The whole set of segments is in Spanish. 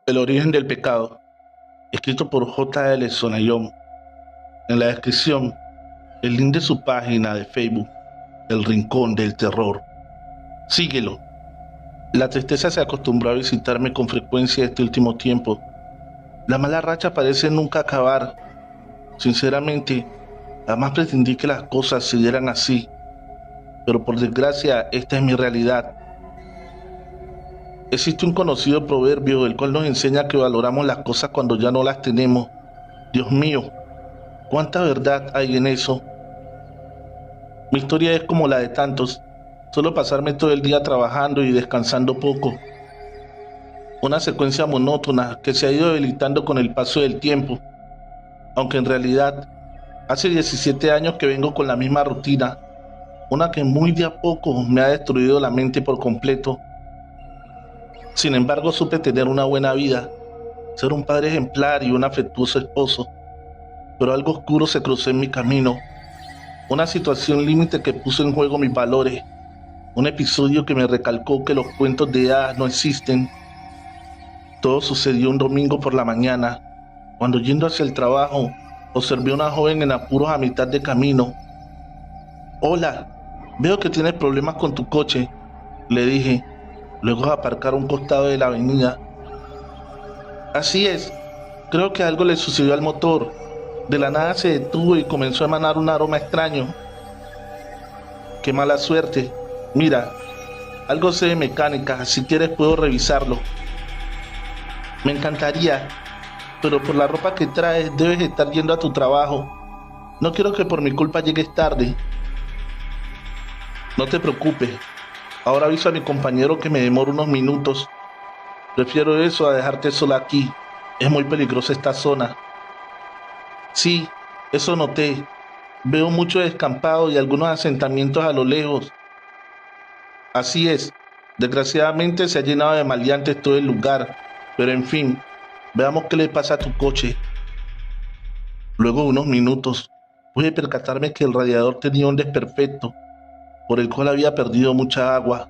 El origen del pecado, escrito por J. L. Sonayón. En la descripción, el link de su página de Facebook, El Rincón del Terror. Síguelo. La tristeza se acostumbró a visitarme con frecuencia este último tiempo. La mala racha parece nunca acabar. Sinceramente, jamás pretendí que las cosas se dieran así, pero por desgracia esta es mi realidad. Existe un conocido proverbio el cual nos enseña que valoramos las cosas cuando ya no las tenemos. Dios mío, ¿cuánta verdad hay en eso? Mi historia es como la de tantos, solo pasarme todo el día trabajando y descansando poco. Una secuencia monótona que se ha ido debilitando con el paso del tiempo, aunque en realidad hace 17 años que vengo con la misma rutina, una que muy de a poco me ha destruido la mente por completo. Sin embargo, supe tener una buena vida, ser un padre ejemplar y un afectuoso esposo, pero algo oscuro se cruzó en mi camino, una situación límite que puso en juego mis valores, un episodio que me recalcó que los cuentos de hadas no existen. Todo sucedió un domingo por la mañana, cuando yendo hacia el trabajo, observé a una joven en apuros a mitad de camino. Hola, veo que tienes problemas con tu coche, le dije, luego de aparcar a un costado de la avenida. Así es, creo que algo le sucedió al motor. De la nada se detuvo y comenzó a emanar un aroma extraño. Qué mala suerte. Mira, algo sé de mecánica, si quieres puedo revisarlo. Me encantaría, pero por la ropa que traes debes estar yendo a tu trabajo. No quiero que por mi culpa llegues tarde. No te preocupes, ahora aviso a mi compañero que me demoro unos minutos. Prefiero eso a dejarte sola aquí. Es muy peligrosa esta zona. Sí, eso noté. Veo mucho descampado y algunos asentamientos a lo lejos. Así es, desgraciadamente se ha llenado de maleantes todo el lugar, pero en fin, veamos qué le pasa a tu coche. Luego de unos minutos, pude percatarme que el radiador tenía un desperfecto, por el cual había perdido mucha agua.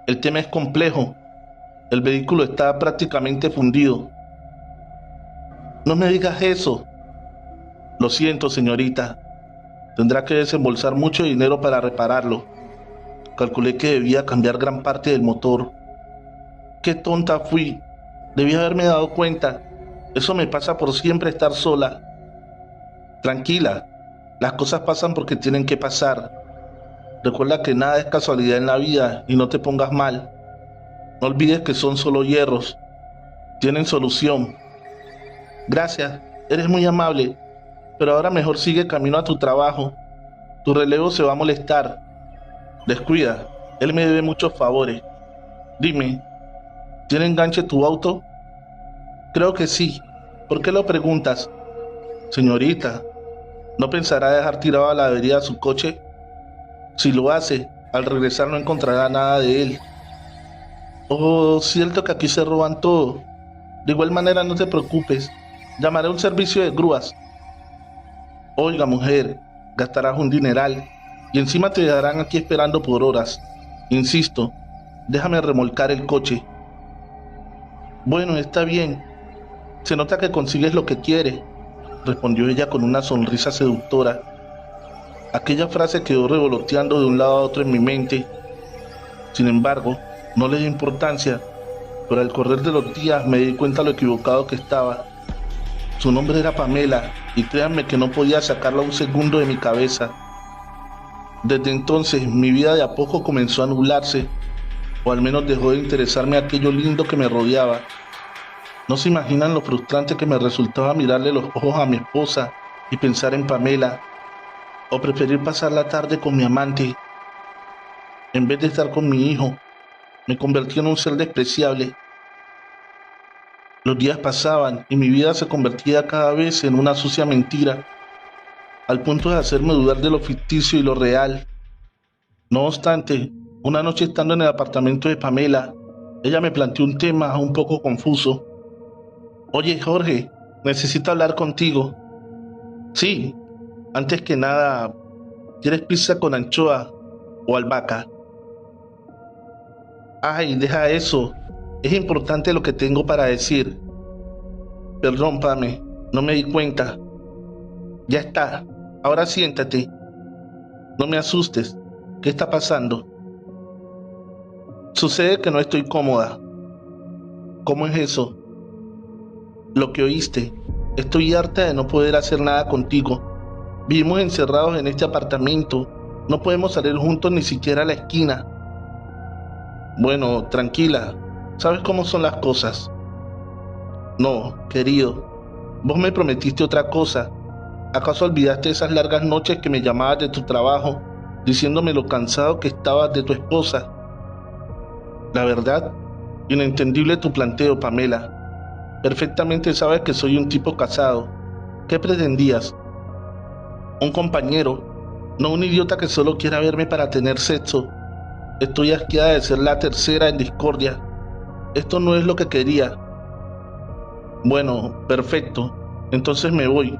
El tema es complejo, el vehículo está prácticamente fundido. No me digas eso. Lo siento, señorita, tendrá que desembolsar mucho dinero para repararlo. Calculé que debía cambiar gran parte del motor. Qué tonta fui. Debí haberme dado cuenta. Eso me pasa por siempre estar sola. Tranquila, las cosas pasan porque tienen que pasar. Recuerda que nada es casualidad en la vida y no te pongas mal. No olvides que son solo hierros. Tienen solución. Gracias, eres muy amable, pero ahora mejor sigue camino a tu trabajo. Tu relevo se va a molestar. Descuida, él me debe muchos favores. Dime, ¿tiene enganche tu auto? Creo que sí. ¿Por qué lo preguntas? Señorita, ¿no pensará dejar tirado a la avería su coche? Si lo hace, al regresar no encontrará nada de él. Oh, cierto que aquí se roban todo. De igual manera no te preocupes, llamaré a un servicio de grúas. Oiga, mujer, gastarás un dineral y encima te dejarán aquí esperando por horas. Insisto, déjame remolcar el coche. Bueno, está bien. Se nota que consigues lo que quieres, respondió ella con una sonrisa seductora. Aquella frase quedó revoloteando de un lado a otro en mi mente. Sin embargo, no le di importancia, pero al correr de los días me di cuenta lo equivocado que estaba. Su nombre era Pamela, y créanme que no podía sacarla un segundo de mi cabeza. Desde entonces, mi vida de a poco comenzó a nublarse, o al menos dejó de interesarme aquello lindo que me rodeaba. No se imaginan lo frustrante que me resultaba mirarle los ojos a mi esposa y pensar en Pamela, o preferir pasar la tarde con mi amante. En vez de estar con mi hijo, me convertí en un ser despreciable. Los días pasaban y mi vida se convertía cada vez en una sucia mentira, al punto de hacerme dudar de lo ficticio y lo real. No obstante, una noche estando en el apartamento de Pamela, ella me planteó un tema un poco confuso. Oye, Jorge, necesito hablar contigo. Sí, antes que nada, ¿quieres pizza con anchoa o albahaca? Ay, deja eso. Es importante lo que tengo para decir. Perdón, Pame, no me di cuenta. Ya está, ahora siéntate. No me asustes. ¿Qué está pasando? Sucede que no estoy cómoda. ¿Cómo es eso? Lo que oíste. Estoy harta de no poder hacer nada contigo. Vivimos encerrados en este apartamento. No podemos salir juntos ni siquiera a la esquina. Bueno, tranquila. ¿Sabes cómo son las cosas? No, querido. Vos me prometiste otra cosa. ¿Acaso olvidaste esas largas noches que me llamabas de tu trabajo, diciéndome lo cansado que estabas de tu esposa? La verdad, inentendible tu planteo, Pamela. Perfectamente sabes que soy un tipo casado. ¿Qué pretendías? Un compañero, no un idiota que solo quiera verme para tener sexo. Estoy asqueada de ser la tercera en discordia. Esto no es lo que quería. Bueno, perfecto. Entonces me voy.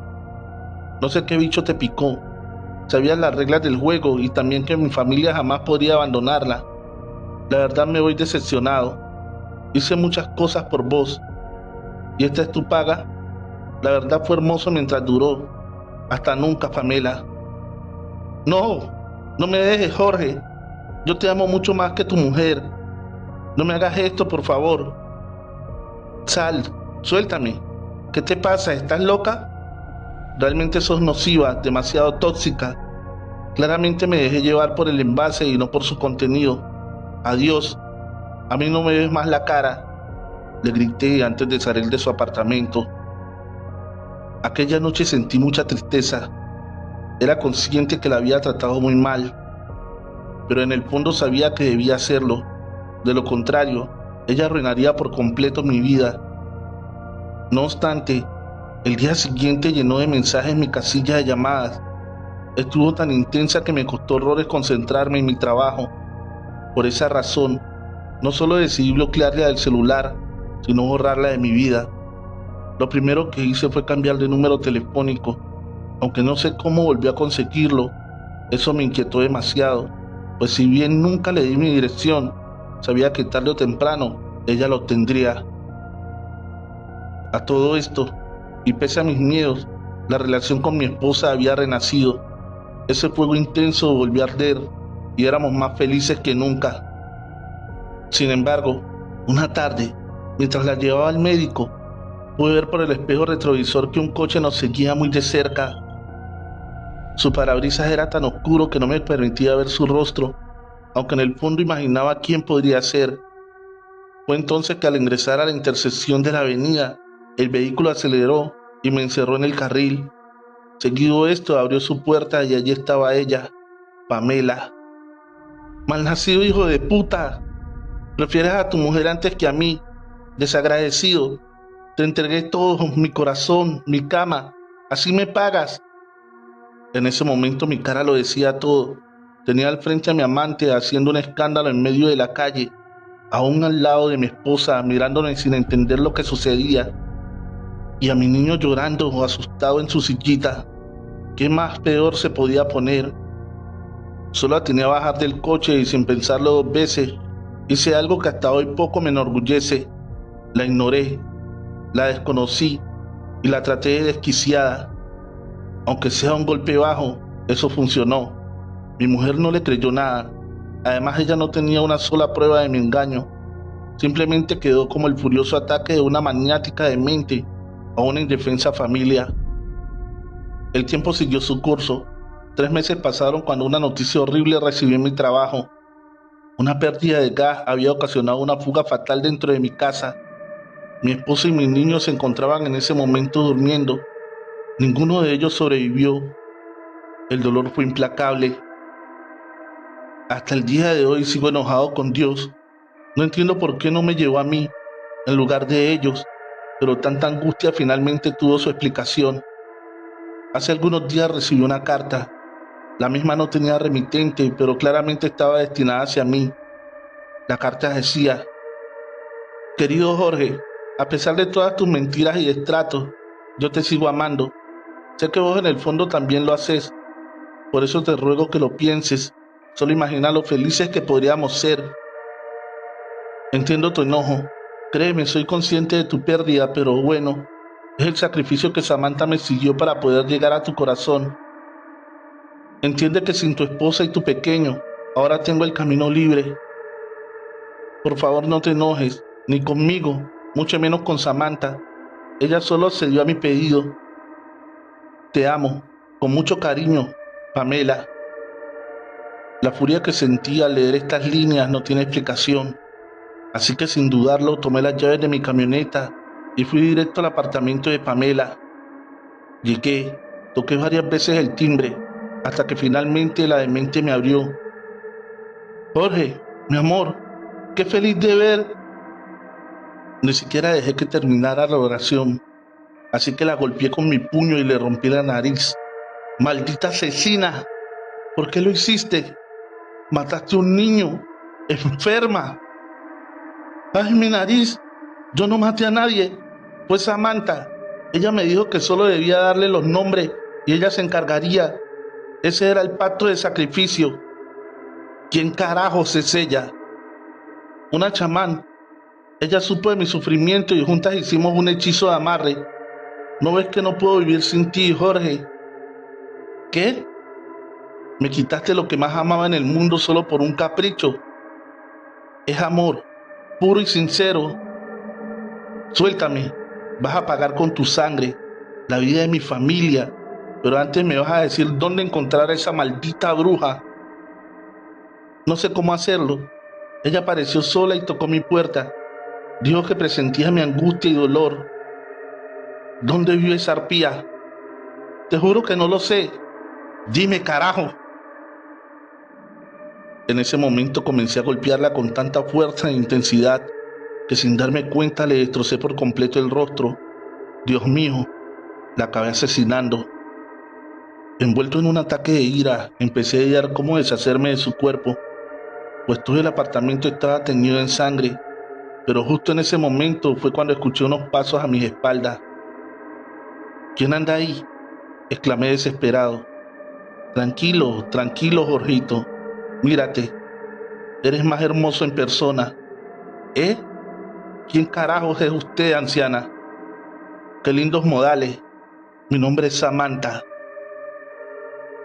No sé qué bicho te picó. Sabías las reglas del juego y también que mi familia jamás podría abandonarla. La verdad me voy decepcionado. Hice muchas cosas por vos. ¿Y esta es tu paga? La verdad fue hermoso mientras duró. Hasta nunca, Pamela. No, no me dejes, Jorge. Yo te amo mucho más que tu mujer. No me hagas esto, por favor. Sal, suéltame. ¿Qué te pasa? ¿Estás loca? Realmente sos nociva, demasiado tóxica. Claramente me dejé llevar por el envase y no por su contenido. Adiós. A mí no me ves más la cara, le grité antes de salir de su apartamento. Aquella noche sentí mucha tristeza. Era consciente que la había tratado muy mal, pero en el fondo sabía que debía hacerlo. De lo contrario, ella arruinaría por completo mi vida. No obstante, el día siguiente llenó de mensajes mi casilla de llamadas. Estuvo tan intensa que me costó horrores concentrarme en mi trabajo. Por esa razón, no solo decidí bloquearla del celular, sino borrarla de mi vida. Lo primero que hice fue cambiar de número telefónico, aunque no sé cómo volví a conseguirlo. Eso me inquietó demasiado, pues si bien nunca le di mi dirección, sabía que tarde o temprano ella lo tendría. A todo esto, y pese a mis miedos, la relación con mi esposa había renacido. Ese fuego intenso volvió a arder y éramos más felices que nunca. Sin embargo, una tarde, mientras la llevaba al médico, pude ver por el espejo retrovisor que un coche nos seguía muy de cerca. Su parabrisas era tan oscuro que no me permitía ver su rostro, aunque en el fondo imaginaba quién podría ser. Fue entonces que al ingresar a la intersección de la avenida, el vehículo aceleró y me encerró en el carril. Seguido esto, abrió su puerta y allí estaba ella, Pamela. Malnacido hijo de puta. Prefieres a tu mujer antes que a mí. Desagradecido. Te entregué todo, mi corazón, mi cama. Así me pagas. En ese momento mi cara lo decía todo. Tenía al frente a mi amante haciendo un escándalo en medio de la calle, aún al lado de mi esposa, mirándome sin entender lo que sucedía, y a mi niño llorando o asustado en su sillita. ¿Qué más peor se podía poner? Solo atiné a bajar del coche y sin pensarlo dos veces, hice algo que hasta hoy poco me enorgullece. La ignoré, la desconocí y la traté de desquiciada. Aunque sea un golpe bajo, eso funcionó. Mi mujer no le creyó nada. Además, ella no tenía una sola prueba de mi engaño. Simplemente quedó como el furioso ataque de una maniática demente a una indefensa familia. El tiempo siguió su curso. 3 meses pasaron cuando una noticia horrible recibí en mi trabajo. Una pérdida de gas había ocasionado una fuga fatal dentro de mi casa. Mi esposo y mis niños se encontraban en ese momento durmiendo. Ninguno de ellos sobrevivió. El dolor fue implacable. Hasta el día de hoy sigo enojado con Dios. No entiendo por qué no me llevó a mí, en lugar de ellos, pero tanta angustia finalmente tuvo su explicación. Hace algunos días recibí una carta. La misma no tenía remitente, pero claramente estaba destinada hacia mí. La carta decía: querido Jorge, a pesar de todas tus mentiras y destratos, yo te sigo amando. Sé que vos en el fondo también lo haces. Por eso te ruego que lo pienses. Solo imagina lo felices que podríamos ser. Entiendo tu enojo, Créeme, soy consciente de tu pérdida, pero bueno, es el sacrificio que Samantha me siguió para poder llegar a tu corazón. Entiende que sin tu esposa y tu pequeño, ahora tengo el camino libre. Por favor, no te enojes, ni conmigo, mucho menos con Samantha. Ella solo accedió a mi pedido. Te amo, con mucho cariño, Pamela. La furia que sentí al leer estas líneas no tiene explicación, así que sin dudarlo tomé las llaves de mi camioneta y fui directo al apartamento de Pamela. Llegué, toqué varias veces el timbre, hasta que finalmente la demente me abrió. Jorge, mi amor, qué feliz de ver. Ni siquiera dejé que terminara la oración, así que la golpeé con mi puño y le rompí la nariz. Maldita asesina, ¿por qué lo hiciste? Mataste a un niño, enferma. Ay, mi nariz, yo no maté a nadie, fue Samantha. Ella me dijo que solo debía darle los nombres y ella se encargaría. Ese era el pacto de sacrificio. ¿Quién carajos es ella? Una chamán. Ella supo de mi sufrimiento y juntas hicimos un hechizo de amarre. ¿No ves que no puedo vivir sin ti, Jorge? ¿Qué? Me quitaste lo que más amaba en el mundo solo por un capricho. Es amor, puro y sincero. Suéltame, vas a pagar con tu sangre la vida de mi familia, pero antes me vas a decir dónde encontrar a esa maldita bruja. No sé cómo hacerlo. Ella apareció sola y tocó mi puerta. Dijo que presentía mi angustia y dolor. ¿Dónde vive esa arpía? Te juro que no lo sé. Dime, carajo. En ese momento comencé a golpearla con tanta fuerza e intensidad que sin darme cuenta le destrocé por completo el rostro. Dios mío, la acabé asesinando. Envuelto en un ataque de ira, empecé a idear cómo deshacerme de su cuerpo, pues todo el apartamento estaba teñido en sangre, pero justo en ese momento fue cuando escuché unos pasos a mis espaldas. ¿Quién anda ahí?, exclamé desesperado. Tranquilo, tranquilo, Jorgito. Mírate, eres más hermoso en persona. ¿Eh? ¿Quién carajos es usted, anciana? Qué lindos modales. Mi nombre es Samantha.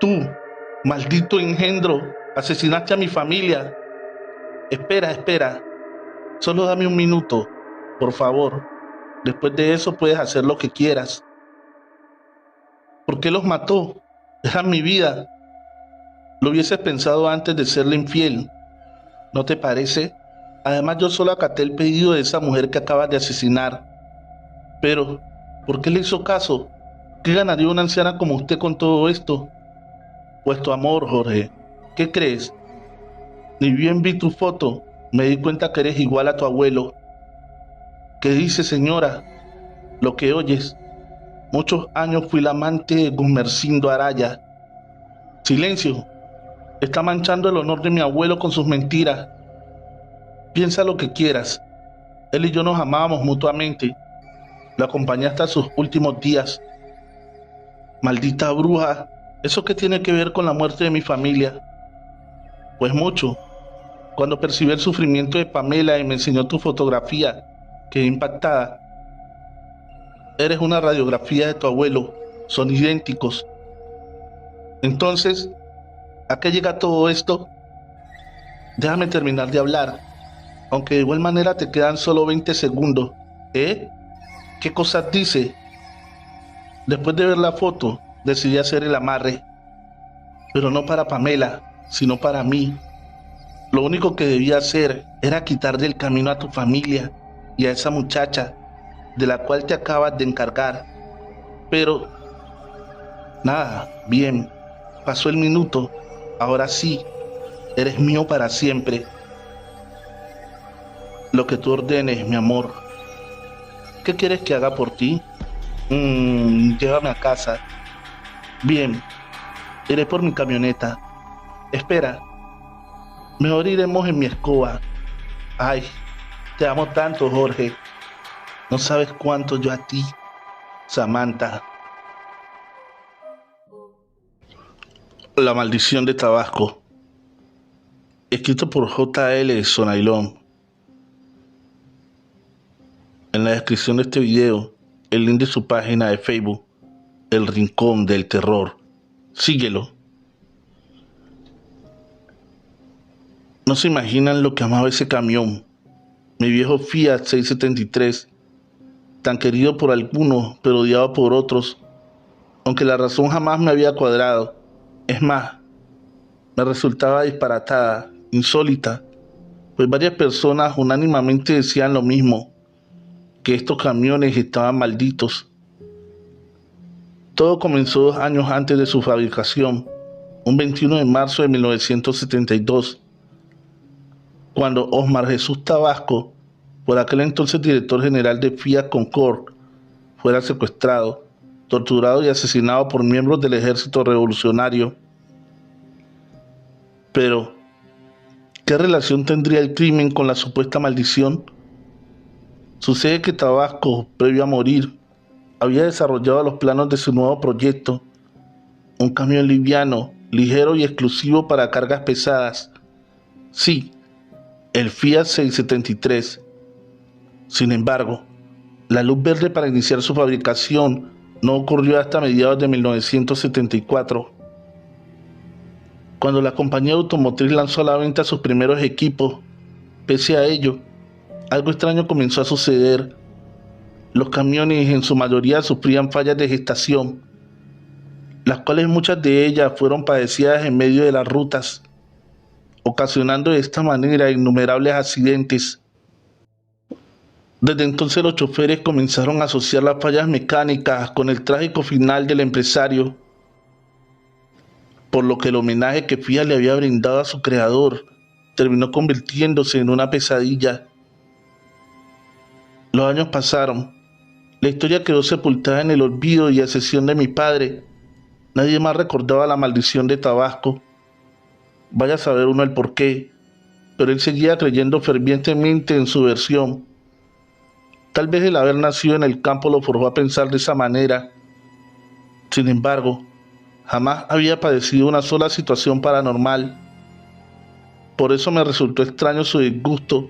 Tú, maldito engendro, asesinaste a mi familia. Espera, espera. Solo dame un minuto, por favor. Después de eso puedes hacer lo que quieras. ¿Por qué los mató? Eran mi vida. Lo hubieses pensado antes de serle infiel, ¿no te parece? Además, yo solo acaté el pedido de esa mujer que acabas de asesinar. Pero, ¿por qué le hizo caso? ¿Qué ganaría una anciana como usted con todo esto? Pues tu amor, Jorge. ¿Qué crees? Ni bien vi tu foto, me di cuenta que eres igual a tu abuelo. ¿Qué dice, señora? Lo que oyes. Muchos años fui la amante de Gumersindo Araya. Silencio. Está manchando el honor de mi abuelo con sus mentiras. Piensa lo que quieras. Él y yo nos amábamos mutuamente. Lo acompañé hasta sus últimos días. Maldita bruja, ¿eso qué tiene que ver con la muerte de mi familia? Pues mucho. Cuando percibí el sufrimiento de Pamela y me enseñó tu fotografía, quedé impactada. Eres una radiografía de tu abuelo. Son idénticos. Entonces, ¿a qué llega todo esto? Déjame terminar de hablar, aunque de igual manera te quedan solo 20 segundos. ¿Eh? ¿Qué cosas dice? Después de ver la foto, decidí hacer el amarre, pero no para Pamela, sino para mí. Lo único que debía hacer era quitarle el camino a tu familia y a esa muchacha de la cual te acabas de encargar. Pero, nada, bien, pasó el minuto, ahora sí, eres mío para siempre. Lo que tú ordenes, mi amor. ¿Qué quieres que haga por ti? Llévame a casa. Bien, iré por mi camioneta. Espera, mejor iremos en mi escoba. Ay, te amo tanto, Jorge. No sabes cuánto yo a ti, Samantha. La maldición de Tabasco. Escrito por J.L. Sonailón. en la descripción de este video el link de su página de Facebook, El Rincón del Terror. Síguelo. No se imaginan lo que amaba ese camión, mi viejo Fiat 673, tan querido por algunos, pero odiado por otros, aunque la razón jamás me había cuadrado. Es más, me resultaba disparatada, insólita, pues varias personas unánimemente decían lo mismo, que estos camiones estaban malditos. Todo comenzó 2 años antes de su fabricación, un 21 de marzo de 1972, cuando Osmar Jesús Tabasco, por aquel entonces director general de Fiat Concord, fuera secuestrado, torturado y asesinado por miembros del ejército revolucionario. Pero, ¿qué relación tendría el crimen con la supuesta maldición? Sucede que Tabasco, previo a morir, había desarrollado los planos de su nuevo proyecto, un camión liviano, ligero y exclusivo para cargas pesadas. Sí, el Fiat 673. Sin embargo, la luz verde para iniciar su fabricación no ocurrió hasta mediados de 1974, cuando la compañía automotriz lanzó a la venta sus primeros equipos. Pese a ello, algo extraño comenzó a suceder. Los camiones en su mayoría sufrían fallas de gestación, las cuales muchas de ellas fueron padecidas en medio de las rutas, ocasionando de esta manera innumerables accidentes. Desde entonces los choferes comenzaron a asociar las fallas mecánicas con el trágico final del empresario, por lo que el homenaje que Fiat le había brindado a su creador terminó convirtiéndose en una pesadilla. Los años pasaron, la historia quedó sepultada en el olvido y a excepción de mi padre, nadie más recordaba la maldición de Tabasco. Vaya a saber uno el porqué, pero él seguía creyendo fervientemente en su versión. Tal vez el haber nacido en el campo lo forjó a pensar de esa manera. Sin embargo, jamás había padecido una sola situación paranormal. Por eso me resultó extraño su disgusto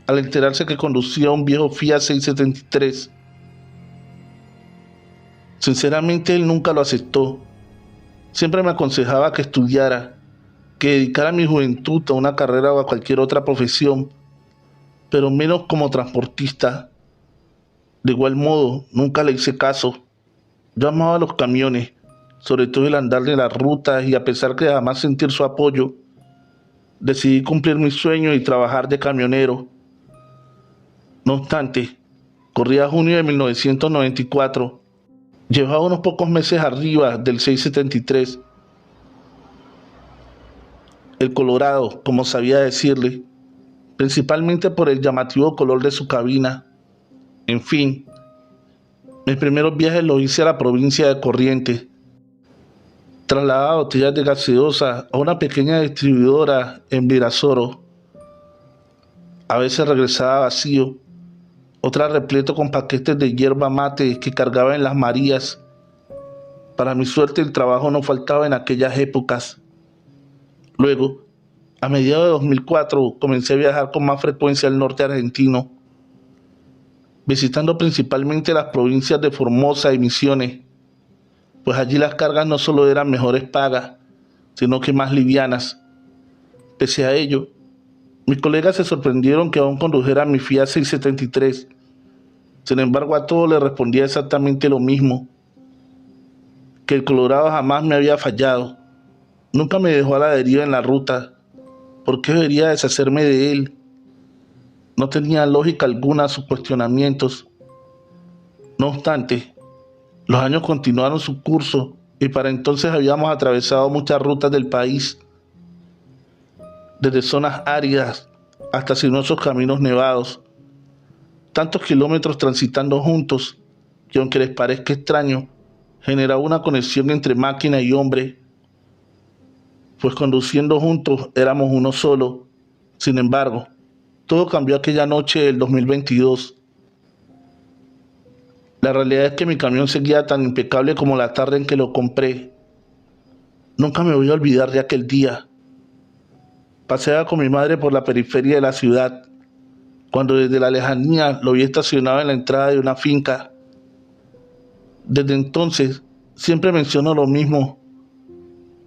al enterarse que conducía un viejo Fiat 673. Sinceramente, él nunca lo aceptó. Siempre me aconsejaba que estudiara, que dedicara mi juventud a una carrera o a cualquier otra profesión, pero menos como transportista. De igual modo, nunca le hice caso. Yo amaba los camiones, sobre todo el andar de las rutas, y a pesar de jamás sentir su apoyo, decidí cumplir mi sueño y trabajar de camionero. No obstante, corría junio de 1994. Llevaba unos pocos meses arriba del 673. El Colorado, como sabía decirle, principalmente por el llamativo color de su cabina. En fin, mis primeros viajes los hice a la provincia de Corrientes. Trasladaba botellas de gaseosa a una pequeña distribuidora en Virasoro. A veces regresaba vacío, otras repleto con paquetes de yerba mate que cargaba en las Marías. Para mi suerte, el trabajo no faltaba en aquellas épocas. Luego, a mediados de 2004, comencé a viajar con más frecuencia al norte argentino, visitando principalmente las provincias de Formosa y Misiones, pues allí las cargas no solo eran mejores pagas, sino que más livianas. Pese a ello, mis colegas se sorprendieron que aún condujera mi Fiat 673. Sin embargo, a todos les respondía exactamente lo mismo, que el Colorado jamás me había fallado. Nunca me dejó a la deriva en la ruta. ¿Por qué debería deshacerme de él? No tenía lógica alguna sus cuestionamientos. No obstante, los años continuaron su curso y para entonces habíamos atravesado muchas rutas del país, desde zonas áridas hasta sinuosos caminos nevados. Tantos kilómetros transitando juntos que, aunque les parezca extraño, generaba una conexión entre máquina y hombre, pues conduciendo juntos éramos uno solo. Sin embargo, todo cambió aquella noche del 2022. La realidad es que mi camión seguía tan impecable como la tarde en que lo compré. Nunca me voy a olvidar de aquel día. Paseaba con mi madre por la periferia de la ciudad. cuando desde la lejanía lo vi estacionado en la entrada de una finca. Desde entonces, siempre menciono lo mismo.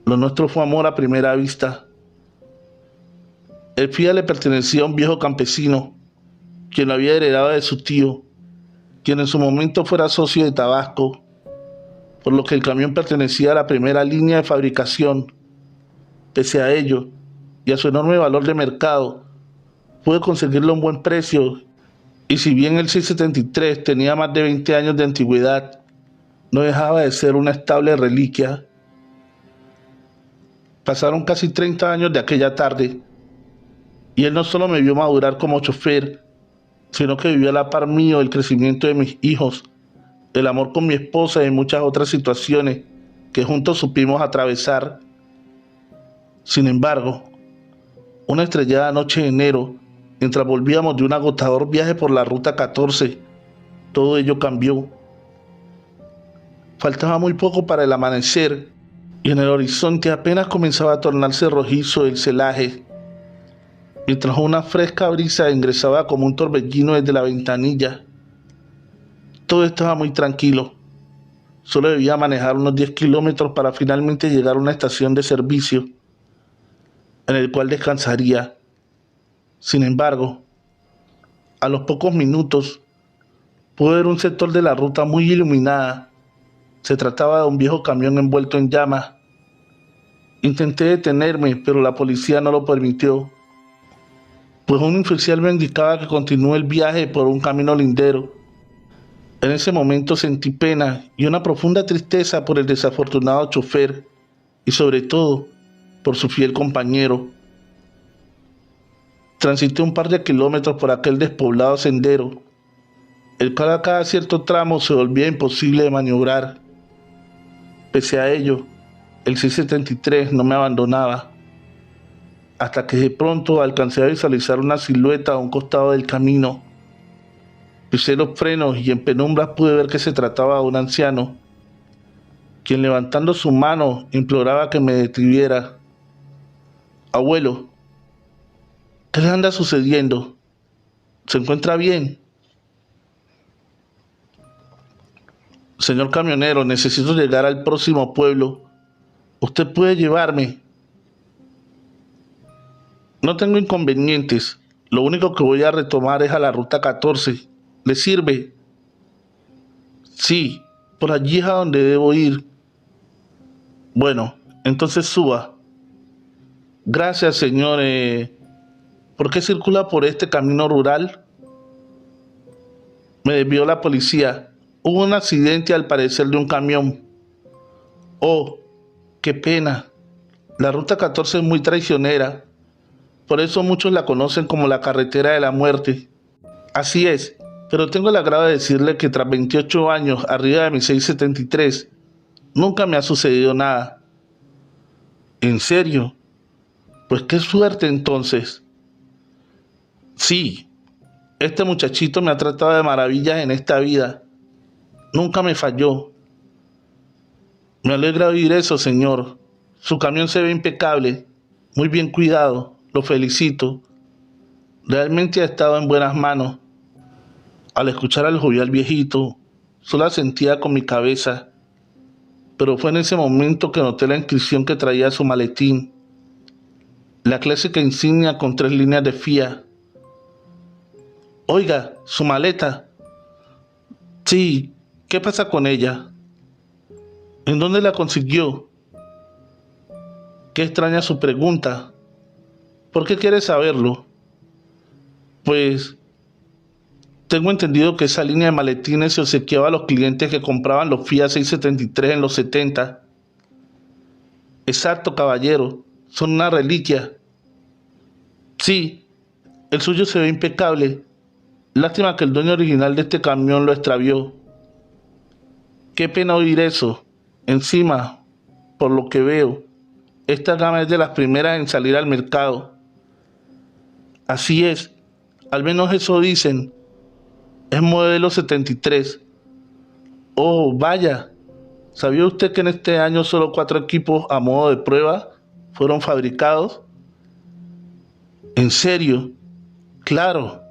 Lo nuestro fue amor a primera vista. El Fiat le pertenecía a un viejo campesino, quien lo había heredado de su tío, quien en su momento fuera socio de Tabasco, por lo que el camión pertenecía a la primera línea de fabricación. Pese a ello, y a su enorme valor de mercado, pude conseguirle un buen precio, y si bien el 673 tenía más de 20 años de antigüedad, no dejaba de ser una estable reliquia. Pasaron casi 30 años de aquella tarde, y él no solo me vio madurar como chofer, sino que vivió a la par mío el crecimiento de mis hijos, el amor con mi esposa y muchas otras situaciones que juntos supimos atravesar. Sin embargo, una estrellada noche de enero, mientras volvíamos de un agotador viaje por la Ruta 14, todo ello cambió. Faltaba muy poco para el amanecer y en el horizonte apenas comenzaba a tornarse rojizo el celaje, mientras una fresca brisa ingresaba como un torbellino desde la ventanilla. Todo estaba muy tranquilo. Solo debía manejar unos 10 kilómetros para finalmente llegar a una estación de servicio, en el cual descansaría. Sin embargo, a los pocos minutos, pude ver un sector de la ruta muy iluminada. Se trataba de un viejo camión envuelto en llamas. Intenté detenerme, pero la policía no lo permitió, pues un oficial me indicaba que continúe el viaje por un camino lindero. En ese momento sentí pena y una profunda tristeza por el desafortunado chofer y sobre todo por su fiel compañero. Transité un par de kilómetros por aquel despoblado sendero, el cual a cada cierto tramo se volvía imposible de maniobrar. Pese a ello, el 673 no me abandonaba, hasta que de pronto alcancé a visualizar una silueta a un costado del camino. Pisé los frenos y en penumbras pude ver que se trataba de un anciano, quien levantando su mano imploraba que me detuviera. Abuelo, ¿qué le anda sucediendo? ¿Se encuentra bien? Señor camionero, necesito llegar al próximo pueblo. ¿Usted puede llevarme? No tengo inconvenientes. Lo único que voy a retomar es a la Ruta 14. ¿Le sirve? Sí, por allí es a donde debo ir. Bueno, entonces suba. Gracias, señor. ¿Por qué circula por este camino rural? Me desvió la policía. Hubo un accidente al parecer de un camión. Oh, qué pena. La Ruta 14 es muy traicionera. Por eso muchos la conocen como la carretera de la muerte. Así es, pero tengo el agrado de decirle que tras 28 años arriba de mi 673, nunca me ha sucedido nada. ¿En serio? Pues qué suerte entonces. Sí, este muchachito me ha tratado de maravillas en esta vida. Nunca me falló. Me alegra oír eso, señor. Su camión se ve impecable, muy bien cuidado. Lo felicito. Realmente ha estado en buenas manos. Al escuchar al jovial viejito, solo asentía con mi cabeza, pero fue en ese momento que noté la inscripción que traía su maletín, la clásica insignia con 3 líneas de Fiat. Oiga, su maleta. Sí, ¿qué pasa con ella? ¿En dónde la consiguió? Qué extraña su pregunta. ¿Por qué quiere saberlo? Pues tengo entendido que esa línea de maletines se obsequiaba a los clientes que compraban los Fiat 673 en los 70. Exacto, caballero. Son una reliquia. Sí, el suyo se ve impecable. Lástima que el dueño original de este camión lo extravió. Qué pena oír eso. Encima, por lo que veo, esta gama es de las primeras en salir al mercado. Así es, al menos eso dicen. Es modelo 73. Oh, vaya. ¿Sabía usted que en este año solo 4 equipos a modo de prueba fueron fabricados? ¿En serio? Claro.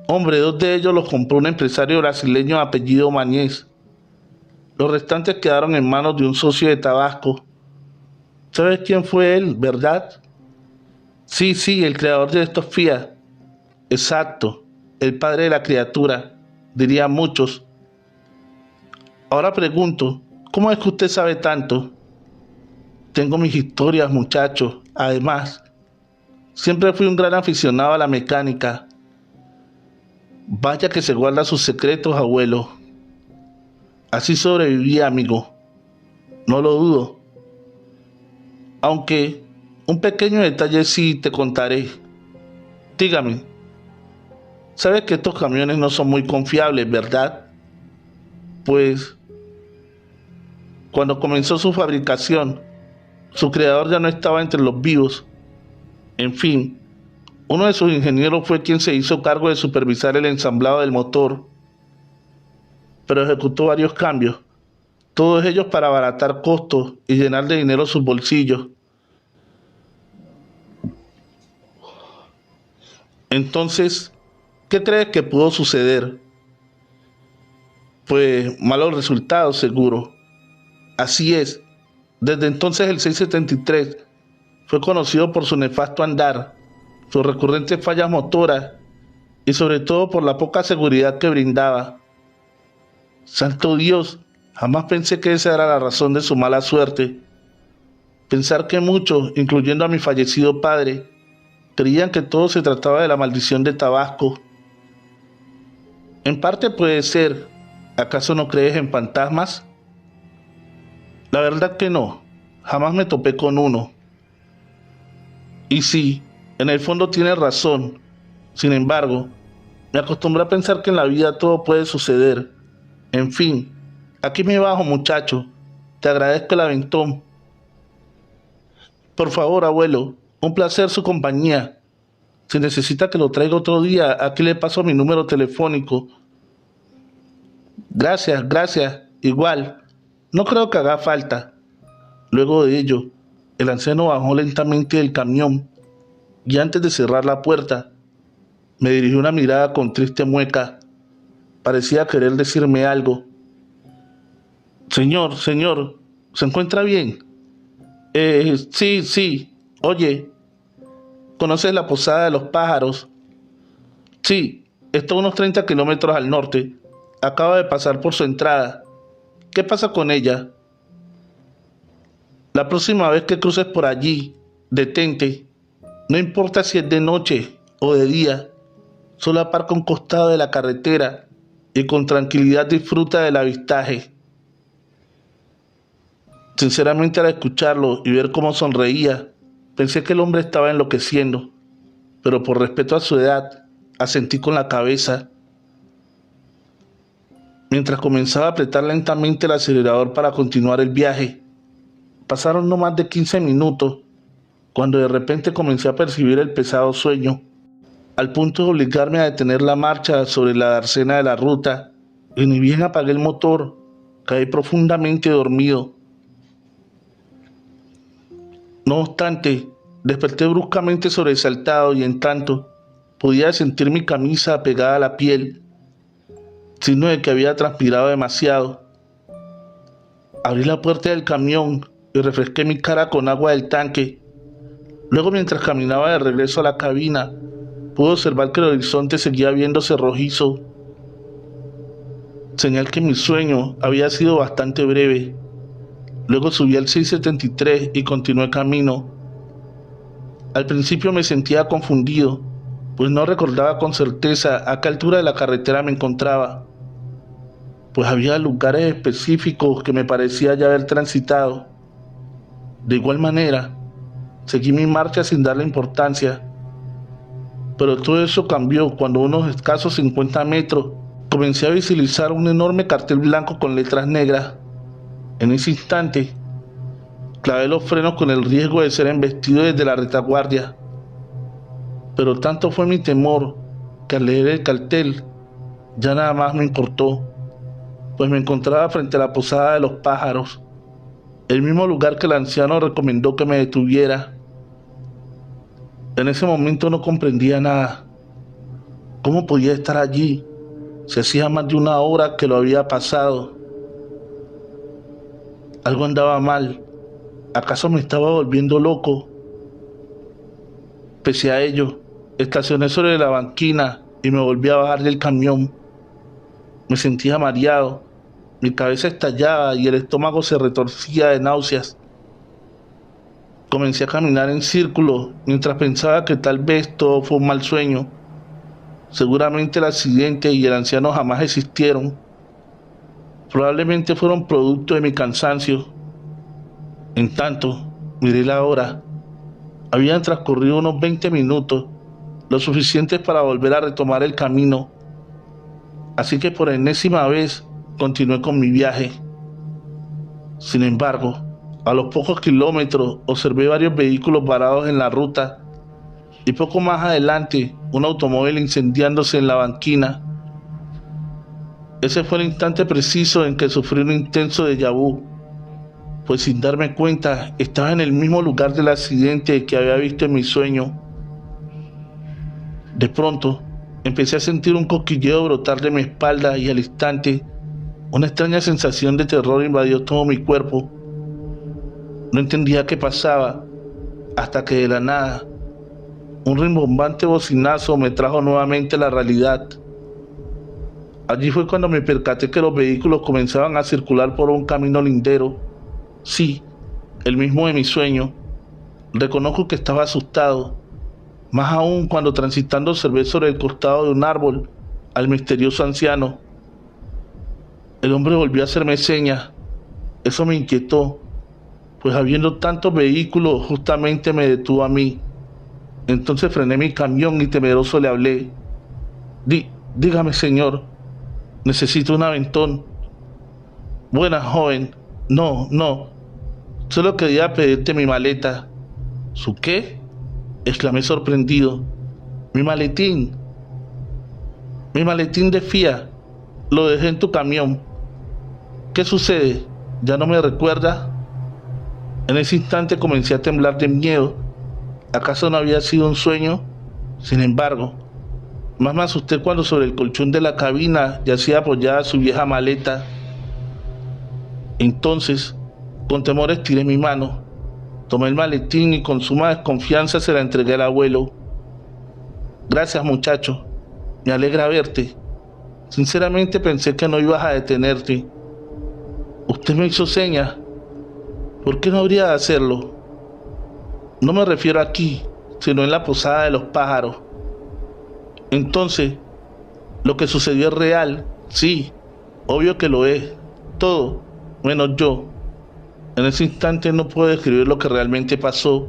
Hombre, 2 de ellos los compró un empresario brasileño de apellido Mañez. Los restantes quedaron en manos de un socio de Tabasco. ¿Sabes quién fue él, verdad? Sí, sí, el creador de estos Fiat. Exacto, el padre de la criatura, dirían muchos. Ahora pregunto, ¿cómo es que usted sabe tanto? Tengo mis historias, muchachos. Además, siempre fui un gran aficionado a la mecánica. Vaya que se guarda sus secretos, abuelo. Así sobreviví, amigo. No lo dudo. Aunque un pequeño detalle sí te contaré. Dígame, sabes que estos camiones no son muy confiables, ¿verdad? Pues cuando comenzó su fabricación, su creador ya no estaba entre los vivos. En fin, uno de sus ingenieros fue quien se hizo cargo de supervisar el ensamblado del motor, pero ejecutó varios cambios, todos ellos para abaratar costos y llenar de dinero sus bolsillos. Entonces, ¿qué crees que pudo suceder? Pues malos resultados, seguro. Así es, desde entonces el 673 fue conocido por su nefasto andar, sus recurrentes fallas motoras y sobre todo por la poca seguridad que brindaba. Santo Dios, jamás pensé que esa era la razón de su mala suerte. Pensar que muchos, incluyendo a mi fallecido padre, creían que todo se trataba de la maldición de Tabasco. En parte puede ser. ¿Acaso no crees en fantasmas? La verdad que no. Jamás me topé con uno. Y sí, en el fondo tienes razón. Sin embargo, me acostumbré a pensar que en la vida todo puede suceder. En fin, aquí me bajo, muchacho. Te agradezco el aventón. Por favor, abuelo, un placer su compañía. Si necesita que lo traiga otro día, aquí le paso mi número telefónico. Gracias, gracias. Igual. No creo que haga falta. Luego de ello, el anciano bajó lentamente del camión y antes de cerrar la puerta, me dirigió una mirada con triste mueca. Parecía querer decirme algo. Señor, señor, ¿se encuentra bien? Sí, sí. Oye, ¿conoces la Posada de los Pájaros? Sí, está a unos 30 kilómetros al norte. Acabo de pasar por su entrada. ¿Qué pasa con ella? La próxima vez que cruces por allí, detente. No importa si es de noche o de día. Solo aparca a un costado de la carretera y con tranquilidad disfruta del avistaje. Sinceramente, al escucharlo y ver cómo sonreía, pensé que el hombre estaba enloqueciendo, pero por respeto a su edad, asentí con la cabeza. Mientras comenzaba a apretar lentamente el acelerador para continuar el viaje, pasaron no más de 15 minutos, cuando de repente comencé a percibir el pesado sueño, al punto de obligarme a detener la marcha sobre la dársena de la ruta, y ni bien apagué el motor, caí profundamente dormido. No obstante, desperté bruscamente sobresaltado y en tanto podía sentir mi camisa pegada a la piel, signo de que había transpirado demasiado. Abrí la puerta del camión y refresqué mi cara con agua del tanque. Luego, mientras caminaba de regreso a la cabina, pude observar que el horizonte seguía viéndose rojizo, señal que mi sueño había sido bastante breve. Luego subí al 673 y continué camino. Al principio me sentía confundido, pues no recordaba con certeza a qué altura de la carretera me encontraba, pues había lugares específicos que me parecía ya haber transitado. De igual manera, seguí mi marcha sin darle importancia, pero todo eso cambió cuando a unos escasos 50 metros comencé a visualizar un enorme cartel blanco con letras negras. En ese instante, clavé los frenos con el riesgo de ser embestido desde la retaguardia. Pero tanto fue mi temor que al leer el cartel ya nada más me importó, pues me encontraba frente a la Posada de los Pájaros, el mismo lugar que el anciano recomendó que me detuviera. En ese momento no comprendía nada. ¿Cómo podía estar allí? Se hacía más de una hora que lo había pasado. Algo andaba mal. ¿Acaso me estaba volviendo loco? Pese a ello, estacioné sobre la banquina y me volví a bajar del camión. Me sentía mareado, mi cabeza estallaba y el estómago se retorcía de náuseas. Comencé a caminar en círculos mientras pensaba que tal vez todo fue un mal sueño. Seguramente el accidente y el anciano jamás existieron. Probablemente fueron producto de mi cansancio. En tanto, miré la hora. Habían transcurrido unos 20 minutos, lo suficientes para volver a retomar el camino. Así que por enésima vez continué con mi viaje. Sin embargo, a los pocos kilómetros observé varios vehículos varados en la ruta y poco más adelante un automóvil incendiándose en la banquina. Ese fue el instante preciso en que sufrí un intenso déjà vu, pues sin darme cuenta estaba en el mismo lugar del accidente que había visto en mi sueño. De pronto, empecé a sentir un cosquilleo brotar de mi espalda y al instante, una extraña sensación de terror invadió todo mi cuerpo. No entendía qué pasaba, hasta que de la nada, un rimbombante bocinazo me trajo nuevamente a la realidad. Allí fue cuando me percaté que los vehículos comenzaban a circular por un camino lindero. Sí, el mismo de mi sueño. Reconozco que estaba asustado, más aún cuando transitando observé sobre el costado de un árbol al misterioso anciano. El hombre volvió a hacerme señas. Eso me inquietó, pues habiendo tantos vehículos justamente me detuvo a mí. Entonces frené mi camión y temeroso le hablé. Dígame, señor, necesito un aventón. Buenas, joven. No, solo quería pedirte mi maleta. ¿Su qué? Exclamé sorprendido. Mi maletín de FIA. Lo dejé en tu camión. ¿Qué sucede? ¿Ya no me recuerda? En ese instante comencé a temblar de miedo. ¿Acaso no había sido un sueño? Sin embargo, más me asusté cuando sobre el colchón de la cabina yacía apoyada su vieja maleta. Entonces, con temor estiré mi mano, tomé el maletín y con suma desconfianza se la entregué al abuelo. Gracias, muchacho, me alegra verte. Sinceramente pensé que no ibas a detenerte. Usted me hizo señas. ¿Por qué no habría de hacerlo? No me refiero aquí, sino en la posada de los pájaros. Entonces, lo que sucedió es real. Sí, obvio que lo es. Todo, menos yo. En ese instante no puedo describir lo que realmente pasó.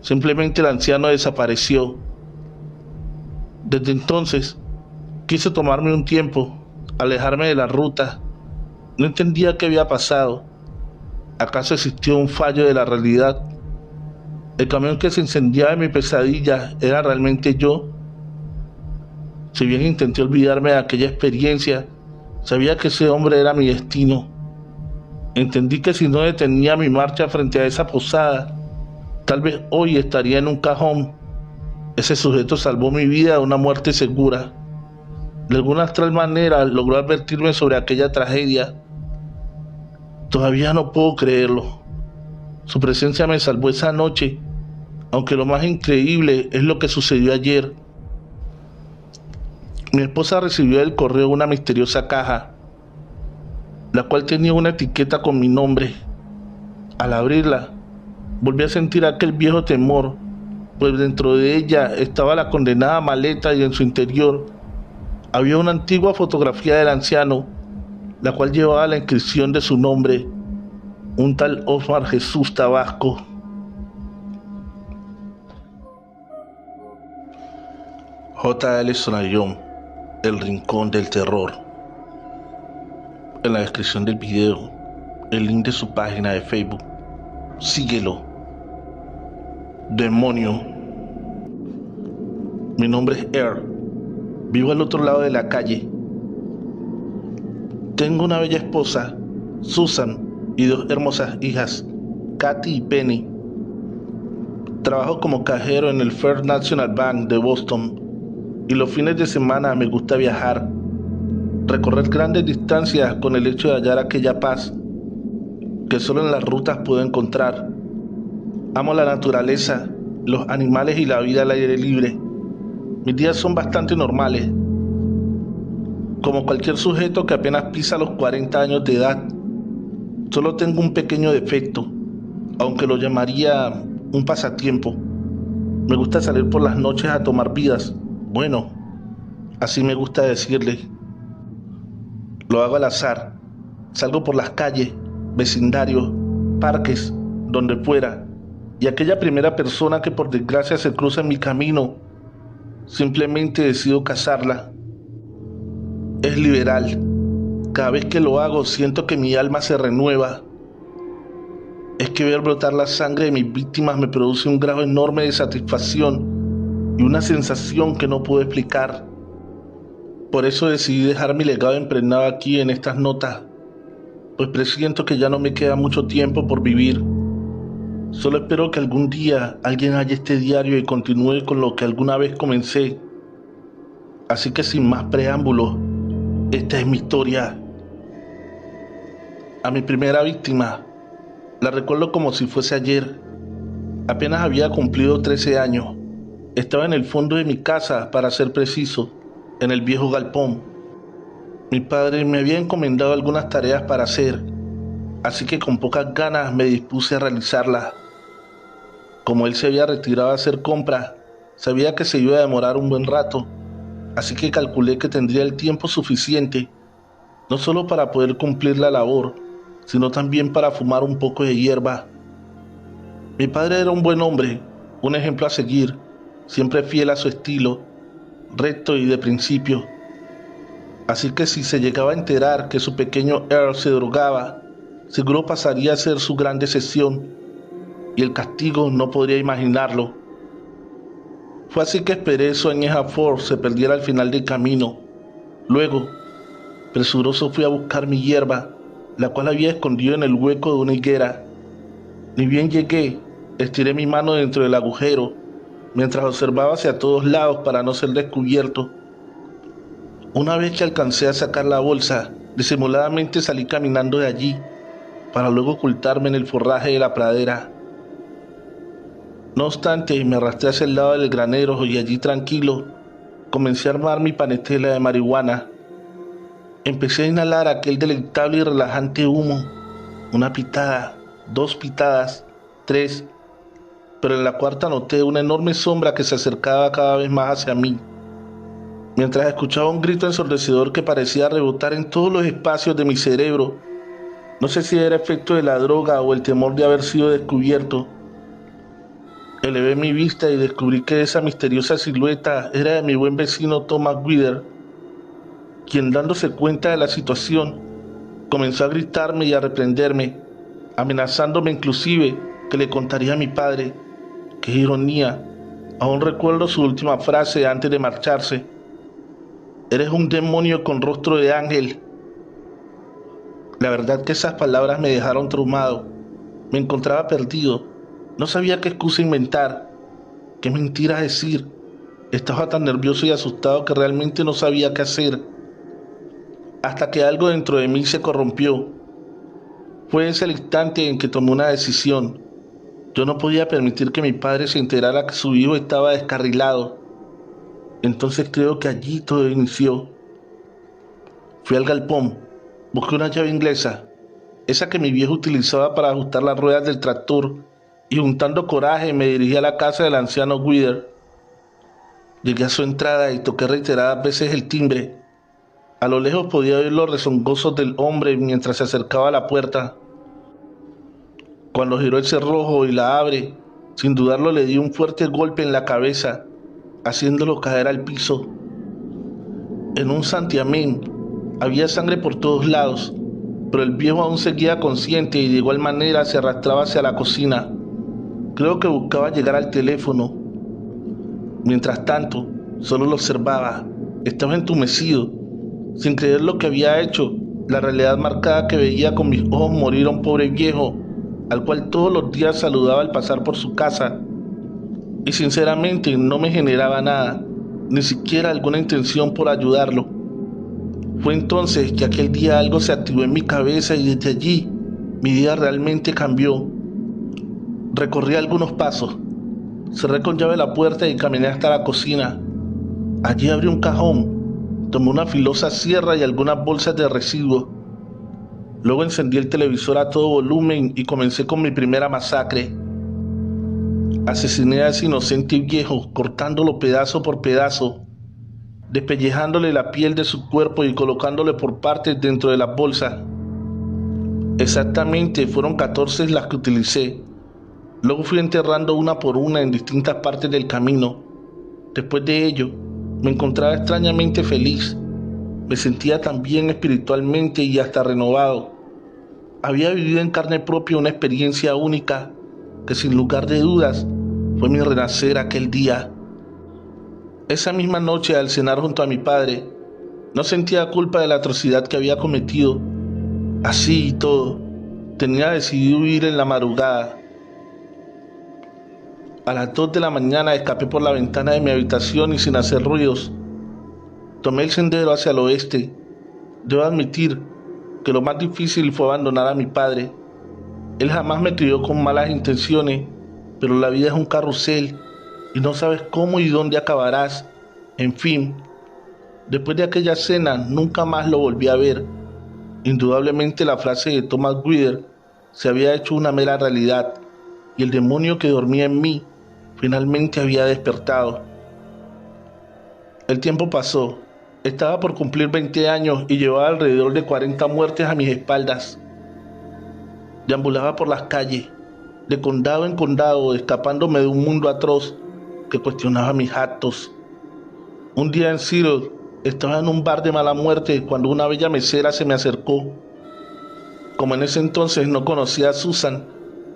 Simplemente el anciano desapareció. Desde entonces, quise tomarme un tiempo, alejarme de la ruta. No entendía qué había pasado. ¿Acaso existió un fallo de la realidad? ¿El camión que se incendiaba en mi pesadilla era realmente yo? Si bien intenté olvidarme de aquella experiencia, sabía que ese hombre era mi destino. Entendí que si no detenía mi marcha frente a esa posada, tal vez hoy estaría en un cajón. Ese sujeto salvó mi vida de una muerte segura. De alguna astral manera logró advertirme sobre aquella tragedia. Todavía no puedo creerlo. Su presencia me salvó esa noche, aunque lo más increíble es lo que sucedió ayer. Mi esposa recibió del correo una misteriosa caja, la cual tenía una etiqueta con mi nombre. Al abrirla, volví a sentir aquel viejo temor, pues dentro de ella estaba la condenada maleta y en su interior había una antigua fotografía del anciano, la cual llevaba la inscripción de su nombre, un tal Osmar Jesús Tabasco. J.L. Sonayón, El Rincón del Terror. En la descripción del video, el link de su página de Facebook. Síguelo. Demonio. Mi nombre es Air. Vivo al otro lado de la calle. Tengo una bella esposa, Susan, y dos hermosas hijas, Katy y Penny. Trabajo como cajero en el First National Bank de Boston. y los fines de semana me gusta viajar, recorrer grandes distancias con el hecho de hallar aquella paz que solo en las rutas puedo encontrar. Amo la naturaleza, los animales y la vida al aire libre. Mis días son bastante normales. Como cualquier sujeto que apenas pisa los 40 años de edad, solo tengo un pequeño defecto, aunque lo llamaría un pasatiempo. Me gusta salir por las noches a tomar vidas. Bueno, así me gusta decirle. Lo hago al azar. Salgo por las calles, vecindarios, parques, donde fuera, y aquella primera persona que por desgracia se cruza en mi camino, simplemente decido cazarla. Es liberal. Cada vez que lo hago siento que mi alma se renueva. Es que ver brotar la sangre de mis víctimas me produce un grado enorme de satisfacción y una sensación que no puedo explicar. Por eso decidí dejar mi legado impregnado aquí en estas notas, pues presiento que ya no me queda mucho tiempo por vivir. Solo espero que algún día alguien haya este diario y continúe con lo que alguna vez comencé. Así que sin más preámbulos, esta es mi historia. A mi primera víctima la recuerdo como si fuese ayer. Apenas había cumplido 13 años. Estaba en el fondo de mi casa, para ser preciso, en el viejo galpón. Mi padre me había encomendado algunas tareas para hacer, así que con pocas ganas me dispuse a realizarlas. Como él se había retirado a hacer compras, sabía que se iba a demorar un buen rato, así que calculé que tendría el tiempo suficiente, no solo para poder cumplir la labor, sino también para fumar un poco de hierba. Mi padre era un buen hombre, un ejemplo a seguir, siempre fiel a su estilo, recto y de principio. Así que si se llegaba a enterar que su pequeño Earl se drogaba, seguro pasaría a ser su gran decepción, y el castigo no podría imaginarlo. Fue así que esperé que su añeja Ford se perdiera al final del camino. Luego, presuroso fui a buscar mi hierba, la cual había escondido en el hueco de una higuera. Ni bien llegué, estiré mi mano dentro del agujero, mientras observaba hacia todos lados para no ser descubierto. Una vez que alcancé a sacar la bolsa, disimuladamente salí caminando de allí, para luego ocultarme en el forraje de la pradera. No obstante, me arrastré hacia el lado del granero y allí tranquilo, comencé a armar mi panetela de marihuana. Empecé a inhalar aquel deleitable y relajante humo. Una pitada, 2 pitadas, 3, pero en la cuarta noté una enorme sombra que se acercaba cada vez más hacia mí. Mientras escuchaba un grito ensordecedor que parecía rebotar en todos los espacios de mi cerebro. No sé si era efecto de la droga o el temor de haber sido descubierto. Elevé mi vista y descubrí que esa misteriosa silueta era de mi buen vecino Thomas Wither, quien, dándose cuenta de la situación, comenzó a gritarme y a reprenderme, amenazándome inclusive que le contaría a mi padre. ¡Qué ironía! Aún recuerdo su última frase antes de marcharse: «Eres un demonio con rostro de ángel». La verdad que esas palabras me dejaron traumado. Me encontraba perdido. No sabía qué excusa inventar, qué mentira decir. Estaba tan nervioso y asustado que realmente no sabía qué hacer. Hasta que algo dentro de mí se corrompió. Fue ese el instante en que tomé una decisión. Yo no podía permitir que mi padre se enterara que su hijo estaba descarrilado. Entonces creo que allí todo inició. Fui al galpón, busqué una llave inglesa, esa que mi viejo utilizaba para ajustar las ruedas del tractor, y juntando coraje me dirigí a la casa del anciano Wither. Llegué a su entrada y toqué reiteradas veces el timbre. A lo lejos podía oír los rezongozos del hombre mientras se acercaba a la puerta. Cuando giró el cerrojo y la abre, sin dudarlo le di un fuerte golpe en la cabeza, haciéndolo caer al piso. En un santiamén había sangre por todos lados, pero el viejo aún seguía consciente y de igual manera se arrastraba hacia la cocina. Creo que buscaba llegar al teléfono. Mientras tanto, solo lo observaba. Estaba entumecido, sin creer lo que había hecho. La realidad marcada que veía con mis ojos morir a un pobre viejo, al cual todos los días saludaba al pasar por su casa. Y sinceramente no me generaba nada. ni siquiera alguna intención por ayudarlo. Fue entonces que aquel día algo se activó en mi cabeza y desde allí mi vida realmente cambió. Recorrí algunos pasos, cerré con llave la puerta y caminé hasta la cocina. Allí abrí un cajón, tomé una filosa sierra y algunas bolsas de residuos. Luego encendí el televisor a todo volumen y comencé con mi primera masacre. Asesiné a ese inocente viejo, cortándolo pedazo por pedazo, despellejándole la piel de su cuerpo y colocándole por partes dentro de las bolsas. Exactamente fueron 14 las que utilicé. Luego fui enterrando una por una en distintas partes del camino. Después de ello, me encontraba extrañamente feliz. Me sentía tan bien espiritualmente y hasta renovado. Había vivido en carne propia una experiencia única que sin lugar de dudas fue mi renacer aquel día. Esa misma noche, al cenar junto a mi padre, no sentía culpa de la atrocidad que había cometido. Así y todo, tenía decidido huir en la madrugada. A las 2 de la mañana escapé por la ventana de mi habitación y sin hacer ruidos. Tomé el sendero hacia el oeste. Debo admitir que lo más difícil fue abandonar a mi padre. Él jamás me crió con malas intenciones, pero la vida es un carrusel y no sabes cómo y dónde acabarás. En fin, después de aquella cena nunca más lo volví a ver. Indudablemente la frase de Thomas Guider se había hecho una mera realidad y el demonio que dormía en mí finalmente había despertado. El tiempo pasó. Estaba por cumplir 20 años y llevaba alrededor de 40 muertes a mis espaldas. Deambulaba por las calles, de condado en condado, escapándome de un mundo atroz que cuestionaba mis actos. Un día en Seattle estaba en un bar de mala muerte cuando una bella mesera se me acercó. Como en ese entonces no conocía a Susan,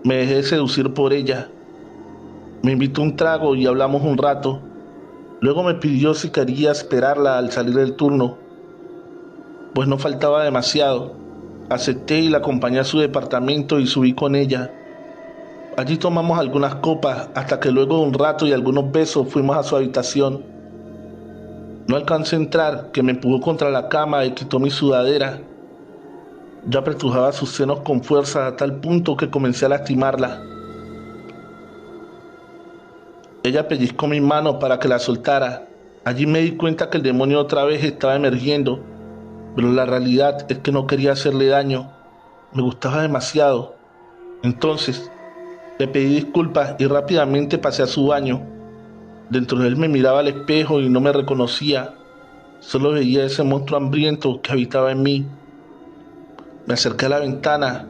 me dejé seducir por ella. Me invitó un trago y hablamos un rato. Luego me pidió si quería esperarla al salir del turno, pues no faltaba demasiado. Acepté y la acompañé a su departamento y subí con ella. Allí tomamos algunas copas hasta que luego de un rato y algunos besos fuimos a su habitación. No alcancé a entrar, que me empujó contra la cama y quitó mi sudadera. Yo apretujaba sus senos con fuerza a tal punto que comencé a lastimarla. Ella pellizcó mi mano para que la soltara. Allí me di cuenta que el demonio otra vez estaba emergiendo, pero la realidad es que no quería hacerle daño. Me gustaba demasiado. Entonces, le pedí disculpas y rápidamente pasé a su baño. Dentro de él me miraba al espejo y no me reconocía. Solo veía ese monstruo hambriento que habitaba en mí. Me acerqué a la ventana.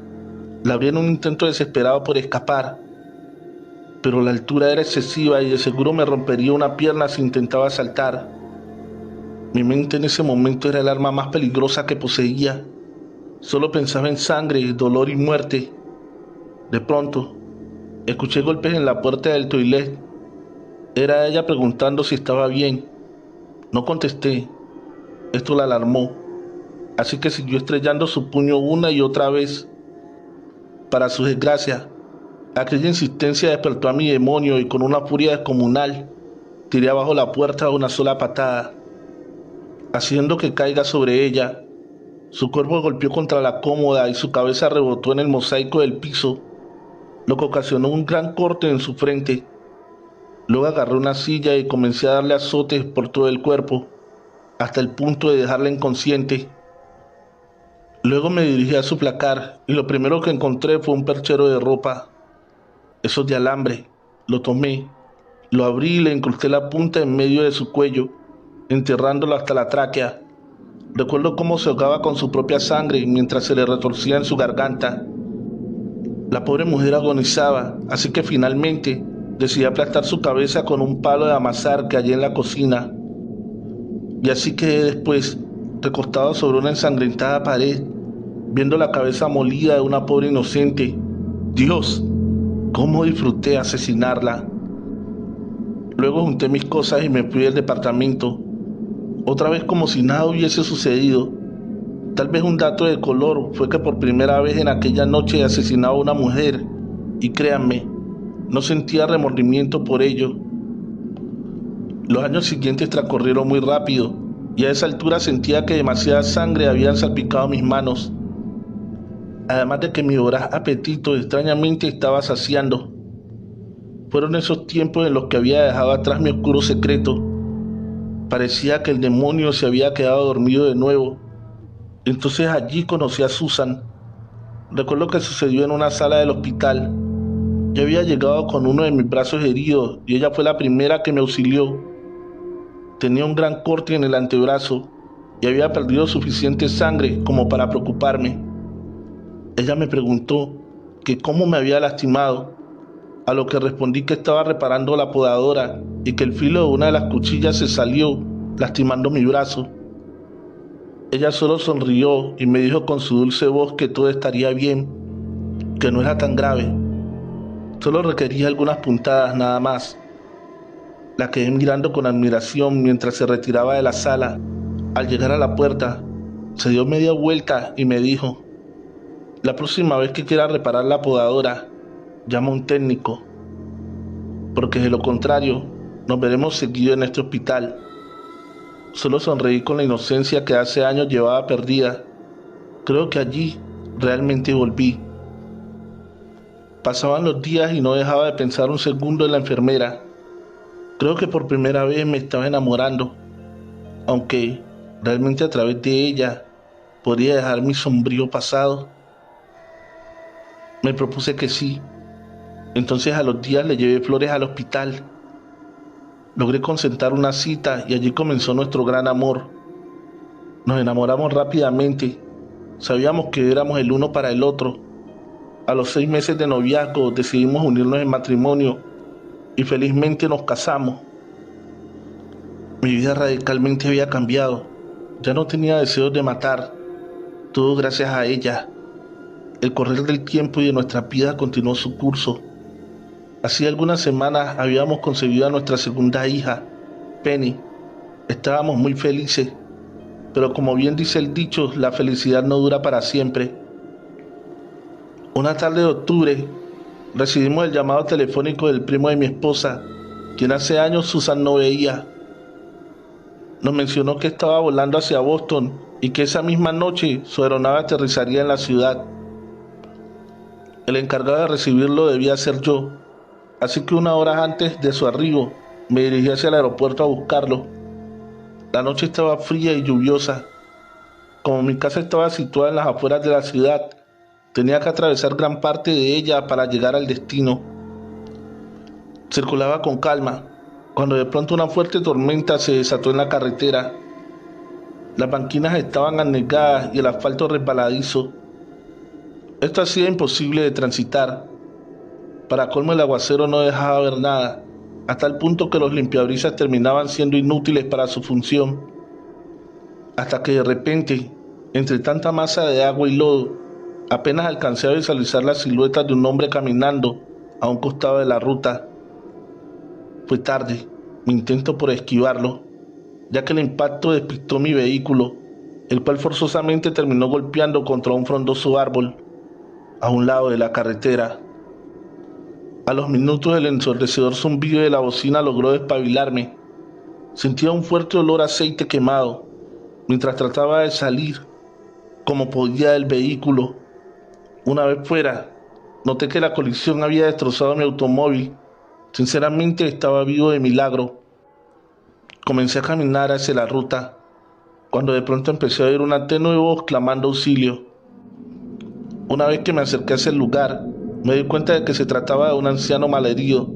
La abrí en un intento desesperado por escapar, pero la altura era excesiva y de seguro me rompería una pierna si intentaba saltar. Mi mente en ese momento era el arma más peligrosa que poseía. Solo pensaba en sangre, dolor y muerte. De pronto, escuché golpes en la puerta del toilet. Era ella preguntando si estaba bien. No contesté. Esto la alarmó, así que siguió estrellando su puño una y otra vez. Para su desgracia, aquella insistencia despertó a mi demonio y con una furia descomunal tiré abajo la puerta de una sola patada, haciendo que caiga sobre ella. Su cuerpo golpeó contra la cómoda y su cabeza rebotó en el mosaico del piso, lo que ocasionó un gran corte en su frente. Luego agarré una silla y comencé a darle azotes por todo el cuerpo, hasta el punto de dejarla inconsciente. Luego me dirigí a su placar y lo primero que encontré fue un perchero de ropa, esos de alambre. Lo tomé, lo abrí y le incrusté la punta en medio de su cuello, enterrándolo hasta la tráquea. Recuerdo cómo se ahogaba con su propia sangre mientras se le retorcía en su garganta. La pobre mujer agonizaba, así que finalmente decidí aplastar su cabeza con un palo de amasar que hallé en la cocina. Y así quedé después, recostado sobre una ensangrentada pared, viendo la cabeza molida de una pobre inocente. Dios, cómo disfruté asesinarla. Luego junté mis cosas y me fui del departamento, otra vez como si nada hubiese sucedido. Tal vez un dato de color fue que por primera vez en aquella noche asesinaba a una mujer, y créanme, no sentía remordimiento por ello. Los años siguientes transcurrieron muy rápido y a esa altura sentía que demasiada sangre había salpicado mis manos, además de que mi voraz apetito extrañamente estaba saciando. Fueron esos tiempos en los que había dejado atrás mi oscuro secreto. Parecía que el demonio se había quedado dormido de nuevo. Entonces allí conocí a Susan. Recuerdo que sucedió en una sala del hospital. Yo había llegado con uno de mis brazos heridos y ella fue la primera que me auxilió. Tenía un gran corte en el antebrazo y había perdido suficiente sangre como para preocuparme. Ella me preguntó que cómo me había lastimado, a lo que respondí que estaba reparando la podadora y que el filo de una de las cuchillas se salió, lastimando mi brazo. Ella solo sonrió y me dijo con su dulce voz que todo estaría bien, que no era tan grave. Solo requería algunas puntadas nada más. La quedé mirando con admiración mientras se retiraba de la sala. Al llegar a la puerta, se dio media vuelta y me dijo: la próxima vez que quiera reparar la podadora, llama a un técnico, porque de lo contrario, nos veremos seguido en este hospital. Solo sonreí con la inocencia que hace años llevaba perdida. Creo que allí realmente volví. Pasaban los días y no dejaba de pensar un segundo en la enfermera. Creo que por primera vez me estaba enamorando, aunque realmente a través de ella podría dejar mi sombrío pasado. Me propuse que sí. Entonces a los días le llevé flores al hospital. Logré concertar una cita y allí comenzó nuestro gran amor. Nos enamoramos rápidamente. Sabíamos que éramos el uno para el otro. A los 6 meses de noviazgo decidimos unirnos en matrimonio y felizmente nos casamos. Mi vida radicalmente había cambiado. Ya no tenía deseos de matar. Todo gracias a ella. El correr del tiempo y de nuestra vida continuó su curso. Hacía algunas semanas habíamos concebido a nuestra segunda hija, Penny. Estábamos muy felices, pero como bien dice el dicho, la felicidad no dura para siempre. Una tarde de octubre, recibimos el llamado telefónico del primo de mi esposa, quien hace años Susan no veía. Nos mencionó que estaba volando hacia Boston y que esa misma noche su aeronave aterrizaría en la ciudad. El encargado de recibirlo debía ser yo, así que 1 hora antes de su arribo me dirigí hacia el aeropuerto a buscarlo. La noche estaba fría y lluviosa. Como mi casa estaba situada en las afueras de la ciudad, tenía que atravesar gran parte de ella para llegar al destino. Circulaba con calma, cuando de pronto una fuerte tormenta se desató en la carretera. Las banquinas estaban anegadas y el asfalto resbaladizo. Esto hacía imposible de transitar. Para colmo, el aguacero no dejaba ver nada, hasta el punto que los limpiabrisas terminaban siendo inútiles para su función. Hasta que de repente, entre tanta masa de agua y lodo, apenas alcancé a visualizar la silueta de un hombre caminando a un costado de la ruta. Fue tarde, mi intento por esquivarlo, ya que el impacto despistó mi vehículo, el cual forzosamente terminó golpeando contra un frondoso árbol a un lado de la carretera. A los minutos el ensordecedor zumbido de la bocina logró despabilarme. Sentía un fuerte olor a aceite quemado mientras trataba de salir como podía del vehículo. Una vez fuera, noté que la colisión había destrozado mi automóvil. Sinceramente estaba vivo de milagro. Comencé a caminar hacia la ruta, cuando de pronto empecé a oír una tenue voz clamando auxilio. Una vez que me acerqué hacia el lugar, me di cuenta de que se trataba de un anciano malherido.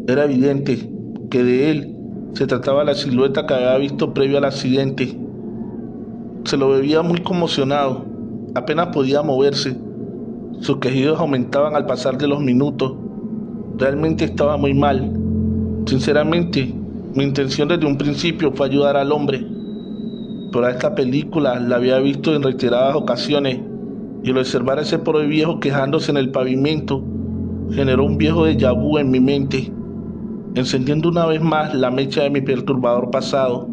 Era evidente que de él se trataba la silueta que había visto previo al accidente. Se lo veía muy conmocionado, apenas podía moverse. Sus quejidos aumentaban al pasar de los minutos. Realmente estaba muy mal. Sinceramente, mi intención desde un principio fue ayudar al hombre, pero a esta película la había visto en reiteradas ocasiones y el observar a ese pobre viejo quejándose en el pavimento generó un viejo déjà vu en mi mente, encendiendo una vez más la mecha de mi perturbador pasado.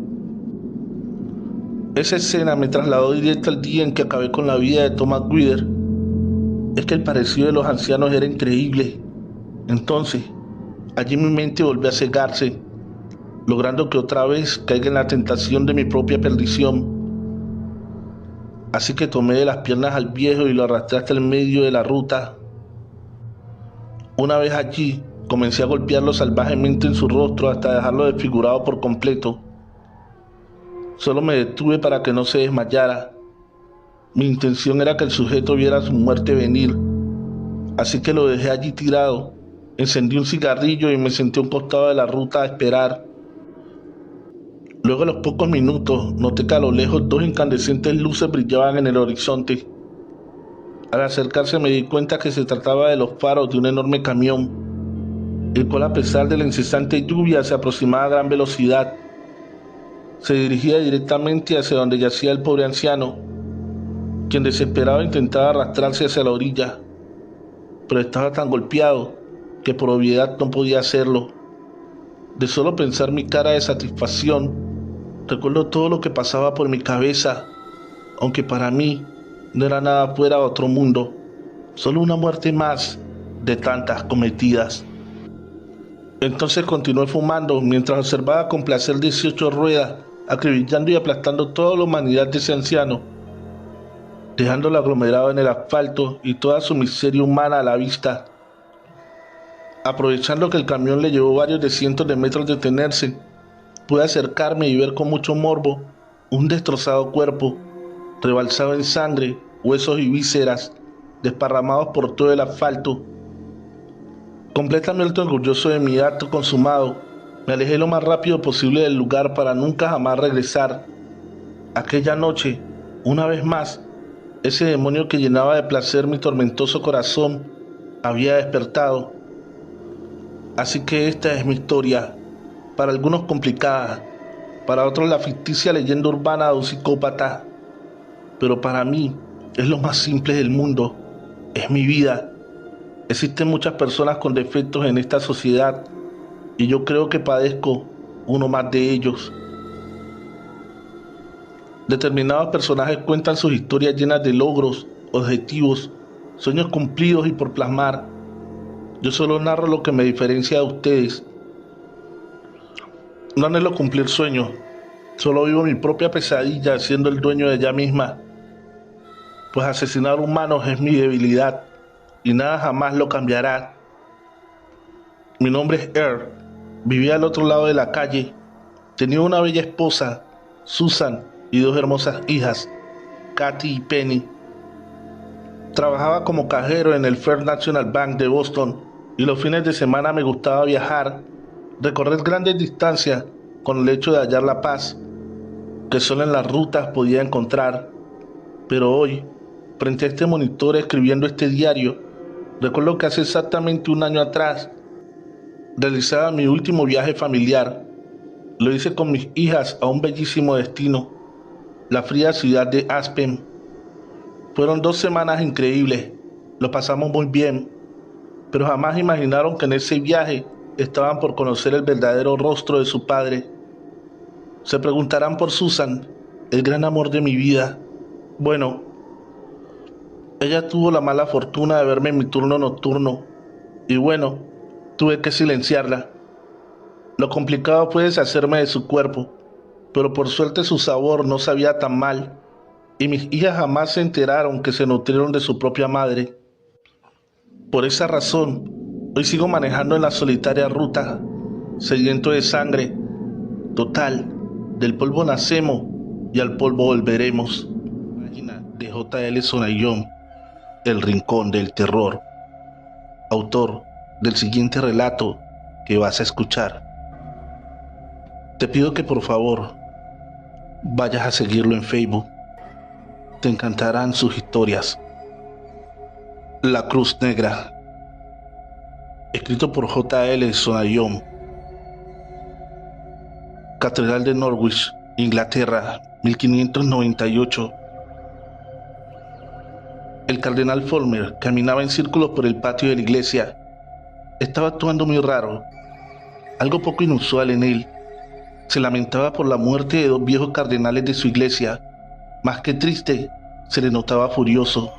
Esa escena me trasladó directo al día en que acabé con la vida de Thomas Guider. Es que el parecido de los ancianos era increíble. Entonces, allí mi mente volvió a cegarse. logrando que otra vez caiga en la tentación de mi propia perdición. Así que tomé de las piernas al viejo y lo arrastré hasta el medio de la ruta. Una vez allí, comencé a golpearlo salvajemente en su rostro hasta dejarlo desfigurado por completo. Solo me detuve para que no se desmayara. Mi intención era que el sujeto viera su muerte venir, así que lo dejé allí tirado. Encendí un cigarrillo y me senté a un costado de la ruta a esperar. Luego, a los pocos minutos, noté que a lo lejos dos incandescentes luces brillaban en el horizonte. Al acercarse me di cuenta que se trataba de los faros de un enorme camión, el cual, a pesar de la incesante lluvia, se aproximaba a gran velocidad. Se dirigía directamente hacia donde yacía el pobre anciano, quien desesperado intentaba arrastrarse hacia la orilla, pero estaba tan golpeado que por obviedad no podía hacerlo. De solo pensar mi cara de satisfacción, recuerdo todo lo que pasaba por mi cabeza, aunque para mí no era nada fuera de otro mundo, solo una muerte más de tantas cometidas. Entonces continué fumando mientras observaba con placer 18 ruedas, acribillando y aplastando toda la humanidad de ese anciano, dejándolo aglomerado en el asfalto y toda su miseria humana a la vista. Aprovechando que el camión le llevó varios de cientos de metros de detenerse, pude acercarme y ver con mucho morbo un destrozado cuerpo, rebalsado en sangre, huesos y vísceras, desparramados por todo el asfalto. Completamente orgulloso de mi acto consumado, me alejé lo más rápido posible del lugar para nunca jamás regresar. Aquella noche, una vez más, ese demonio que llenaba de placer mi tormentoso corazón había despertado. Así que esta es mi historia, para algunos complicada, para otros la ficticia leyenda urbana de un psicópata, pero para mí es lo más simple del mundo, es mi vida. Existen muchas personas con defectos en esta sociedad y yo creo que padezco uno más de ellos. Determinados personajes cuentan sus historias llenas de logros, objetivos, sueños cumplidos y por plasmar. Yo solo narro lo que me diferencia de ustedes. No anhelo cumplir sueños, solo vivo mi propia pesadilla siendo el dueño de ella misma, pues asesinar humanos es mi debilidad y nada jamás lo cambiará. Mi nombre es Earl, vivía al otro lado de la calle, tenía una bella esposa, Susan, y dos hermosas hijas, Katy y Penny. Trabajaba como cajero en el First National Bank de Boston y los fines de semana me gustaba viajar, recorrer grandes distancias con el hecho de hallar la paz que solo en las rutas podía encontrar. Pero hoy, frente a este monitor escribiendo este diario, recuerdo que hace exactamente un año atrás realizaba mi último viaje familiar. Lo hice con mis hijas a un bellísimo destino, la fría ciudad de Aspen. Fueron 2 semanas increíbles, lo pasamos muy bien, pero jamás imaginaron que en ese viaje estaban por conocer el verdadero rostro de su padre. Se preguntarán por Susan, el gran amor de mi vida. Bueno, ella tuvo la mala fortuna de verme en mi turno nocturno, y bueno, tuve que silenciarla. Lo complicado fue deshacerme de su cuerpo, pero por suerte su sabor no sabía tan mal, y mis hijas jamás se enteraron que se nutrieron de su propia madre. Por esa razón, hoy sigo manejando en la solitaria ruta, sediento de sangre. Total, del polvo nacemos y al polvo volveremos. Página de J.L. Sonayón, El Rincón del Terror. Autor del siguiente relato que vas a escuchar. Te pido que por favor vayas a seguirlo en Facebook. Te encantarán sus historias. La Cruz Negra, escrito por J.L. Sonayón. Catedral de Norwich, Inglaterra, 1598. El cardenal Fulmer caminaba en círculos por el patio de la iglesia. Estaba actuando muy raro, algo poco inusual en él. Se lamentaba por la muerte de 2 viejos cardenales de su iglesia. Más que triste, se le notaba furioso.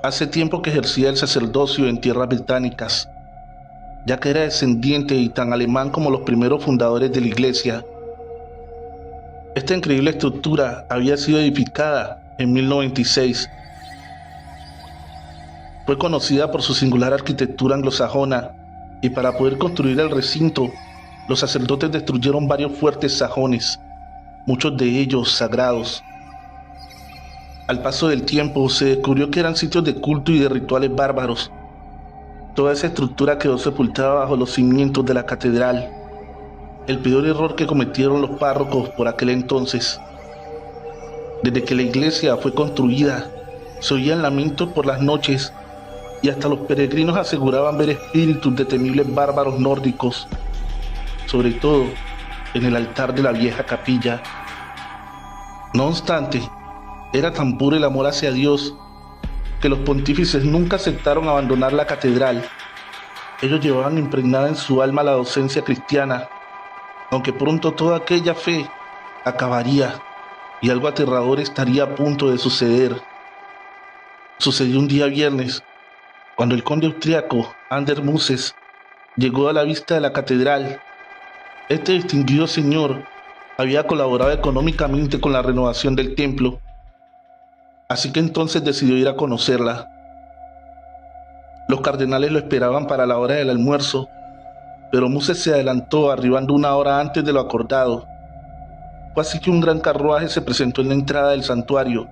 Hace tiempo que ejercía el sacerdocio en tierras británicas. ya que era descendiente y tan alemán como los primeros fundadores de la iglesia. Esta increíble estructura había sido edificada en 1096. Fue conocida por su singular arquitectura anglosajona, y para poder construir el recinto, los sacerdotes destruyeron varios fuertes sajones, muchos de ellos sagrados. Al paso del tiempo se descubrió que eran sitios de culto y de rituales bárbaros. Toda esa estructura quedó sepultada bajo los cimientos de la catedral, el peor error que cometieron los párrocos por aquel entonces. Desde que la iglesia fue construida, se oían lamentos por las noches y hasta los peregrinos aseguraban ver espíritus de temibles bárbaros nórdicos, sobre todo en el altar de la vieja capilla. No obstante, era tan puro el amor hacia Dios que los pontífices nunca aceptaron abandonar la catedral. Ellos llevaban impregnada en su alma la docencia cristiana, aunque pronto toda aquella fe acabaría y algo aterrador estaría a punto de suceder. Sucedió un día viernes, cuando el conde austriaco Anders Muses llegó a la vista de la catedral. Este distinguido señor había colaborado económicamente con la renovación del templo, así que entonces decidió ir a conocerla. Los cardenales lo esperaban para la hora del almuerzo, pero Muses se adelantó, arribando una hora antes de lo acordado. Fue así que un gran carruaje se presentó en la entrada del santuario.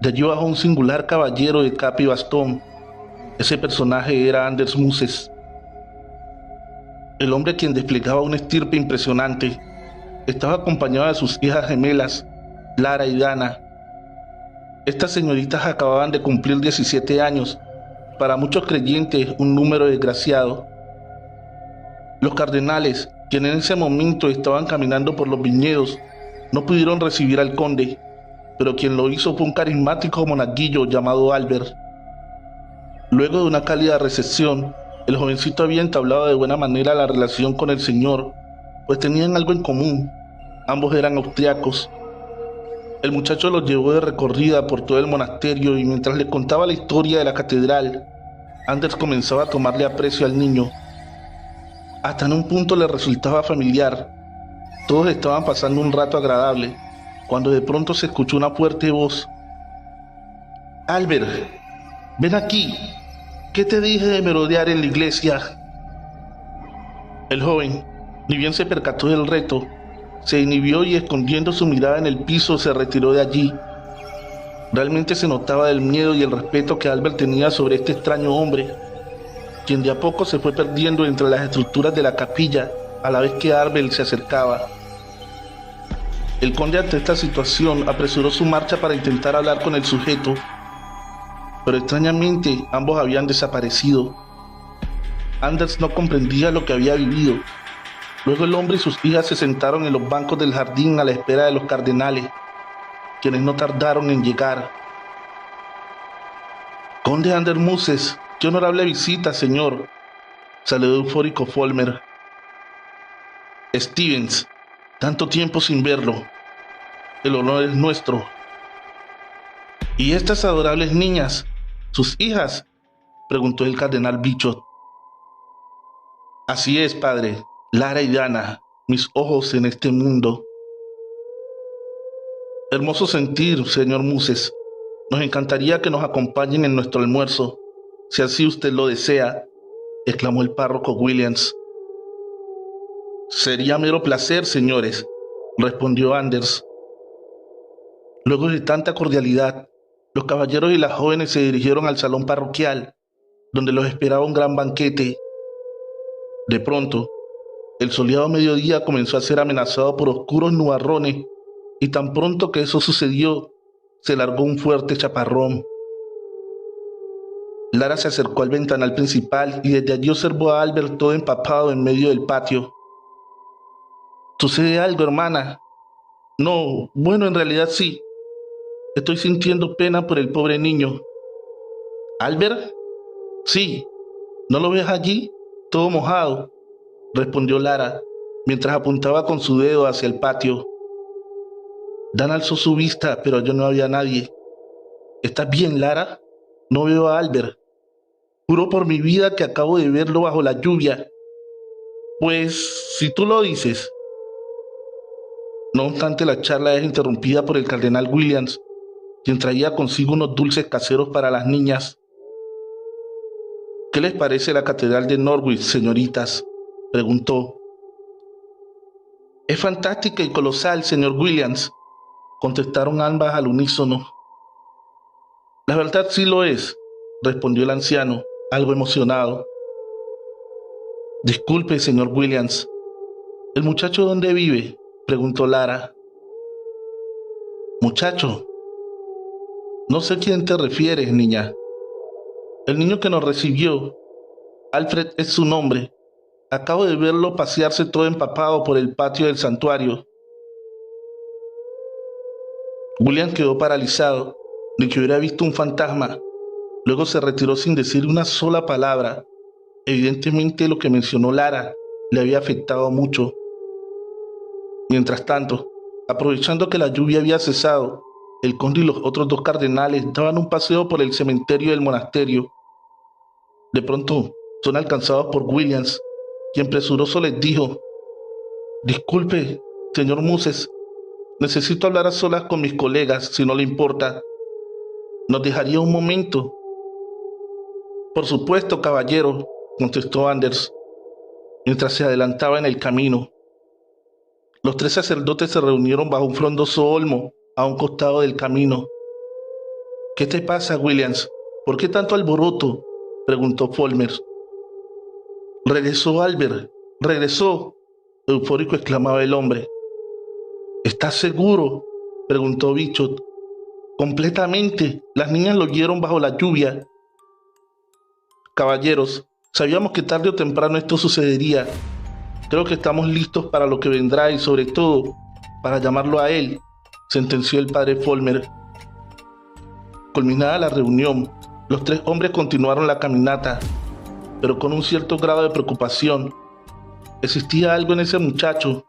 De allí bajó un singular caballero de capa y bastón. Ese personaje era Anders Muses, el hombre quien desplegaba una estirpe impresionante. Estaba acompañado de sus hijas gemelas, Lara y Dana. Estas señoritas acababan de cumplir 17 años, para muchos creyentes un número desgraciado. Los cardenales, quienes en ese momento estaban caminando por los viñedos, no pudieron recibir al conde, pero quien lo hizo fue un carismático monaguillo llamado Albert. Luego de una cálida recepción, el jovencito había entablado de buena manera la relación con el señor, pues tenían algo en común: ambos eran austriacos. El muchacho los llevó de recorrida por todo el monasterio y mientras le contaba la historia de la catedral, Anders comenzaba a tomarle aprecio al niño. Hasta en un punto le resultaba familiar. Todos estaban pasando un rato agradable, cuando de pronto se escuchó una fuerte voz. «Albert, ven aquí. ¿Qué te dije de merodear en la iglesia?» El joven, ni bien se percató del reto, se inhibió y escondiendo su mirada en el piso se retiró de allí. Realmente se notaba el miedo y el respeto que Albert tenía sobre este extraño hombre, quien de a poco se fue perdiendo entre las estructuras de la capilla a la vez que Albert se acercaba. El conde, ante esta situación, apresuró su marcha para intentar hablar con el sujeto, pero extrañamente ambos habían desaparecido. Anders no comprendía lo que había vivido. Luego el hombre y sus hijas se sentaron en los bancos del jardín a la espera de los cardenales, quienes no tardaron en llegar. «Conde Anders Muses, qué honorable visita, señor», saludó eufórico Folmer. «Stevens, tanto tiempo sin verlo. El honor es nuestro». «¿Y estas adorables niñas, sus hijas?», preguntó el cardenal Bichot. «Así es, padre, Lara y Dana, mis ojos en este mundo». «Hermoso sentir, señor Muses. Nos encantaría que nos acompañen en nuestro almuerzo, si así usted lo desea», exclamó el párroco Williams. «Sería mero placer, señores», respondió Anders. Luego de tanta cordialidad, los caballeros y las jóvenes se dirigieron al salón parroquial, donde los esperaba un gran banquete. De pronto, el soleado mediodía comenzó a ser amenazado por oscuros nubarrones, y tan pronto que eso sucedió, se largó un fuerte chaparrón. Lara se acercó al ventanal principal y desde allí observó a Albert todo empapado en medio del patio. «¿Sucede algo, hermana?» «No, bueno, en realidad sí. Estoy sintiendo pena por el pobre niño». «¿Albert?» «Sí. ¿No lo ves allí, todo mojado?», respondió Lara, mientras apuntaba con su dedo hacia el patio. Dan alzó su vista, pero allí no había nadie. «¿Estás bien, Lara? No veo a Albert». Juro por mi vida que acabo de verlo bajo la lluvia. Pues, si tú lo dices. No obstante, la charla es interrumpida por el cardenal Williams, quien traía consigo unos dulces caseros para las niñas. ¿Qué les parece la catedral de Norwich, señoritas?, preguntó. Es fantástica y colosal, señor Williams, contestaron ambas al unísono. La verdad sí lo es, respondió el anciano, algo emocionado. Disculpe, señor Williams, ¿el muchacho dónde vive?, preguntó Lara. Muchacho, no sé a quién te refieres, niña. El niño que nos recibió, Alfred es su nombre. Acabo de verlo pasearse todo empapado por el patio del santuario. William quedó paralizado, de que hubiera visto un fantasma. Luego se retiró sin decir una sola palabra. Evidentemente lo que mencionó Lara le había afectado mucho. Mientras tanto, aprovechando que la lluvia había cesado, el conde y los otros dos cardenales daban un paseo por el cementerio del monasterio. De pronto, son alcanzados por Williams, quien presuroso les dijo: Disculpe, señor Muses, necesito hablar a solas con mis colegas, si no le importa. ¿Nos dejaría un momento? Por supuesto, caballero, contestó Anders, mientras se adelantaba en el camino. Los tres sacerdotes se reunieron bajo un frondoso olmo a un costado del camino. ¿Qué te pasa, Williams? ¿Por qué tanto alboroto?, preguntó Folmer. Regresó Albert, regresó, eufórico exclamaba el hombre. ¿Estás seguro?, preguntó Bichot. Completamente, las niñas lo vieron bajo la lluvia. Caballeros, sabíamos que tarde o temprano esto sucedería. Creo que estamos listos para lo que vendrá y sobre todo, para llamarlo a él, sentenció el padre Folmer. Culminada la reunión, los tres hombres continuaron la caminata, pero con un cierto grado de preocupación. Existía algo en ese muchacho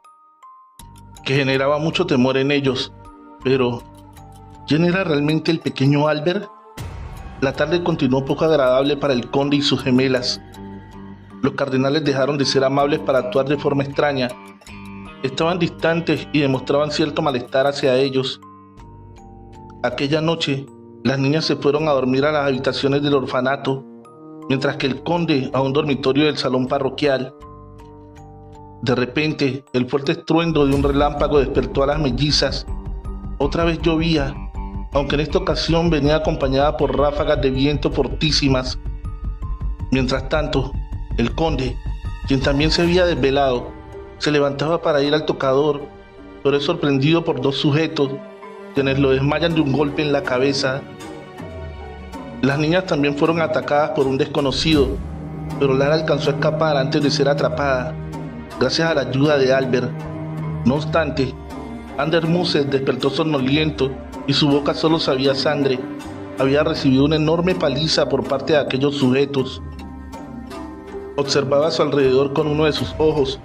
que generaba mucho temor en ellos, pero ¿quién era realmente el pequeño Albert? La tarde continuó poco agradable para el conde y sus gemelas. Los cardenales dejaron de ser amables para actuar de forma extraña. Estaban distantes y demostraban cierto malestar hacia ellos. Aquella noche, las niñas se fueron a dormir a las habitaciones del orfanato, mientras que el conde a un dormitorio del salón parroquial. De repente, el fuerte estruendo de un relámpago despertó a las mellizas. Otra vez llovía, aunque en esta ocasión venía acompañada por ráfagas de viento fortísimas. Mientras tanto, el conde, quien también se había desvelado, se levantaba para ir al tocador, pero es sorprendido por dos sujetos, quienes lo desmayan de un golpe en la cabeza. Las niñas también fueron atacadas por un desconocido, pero Lara alcanzó a escapar antes de ser atrapada, gracias a la ayuda de Albert. No obstante, Anders Muses despertó somnoliento y su boca solo sabía sangre. Había recibido una enorme paliza por parte de aquellos sujetos. Observaba a su alrededor con uno de sus ojos,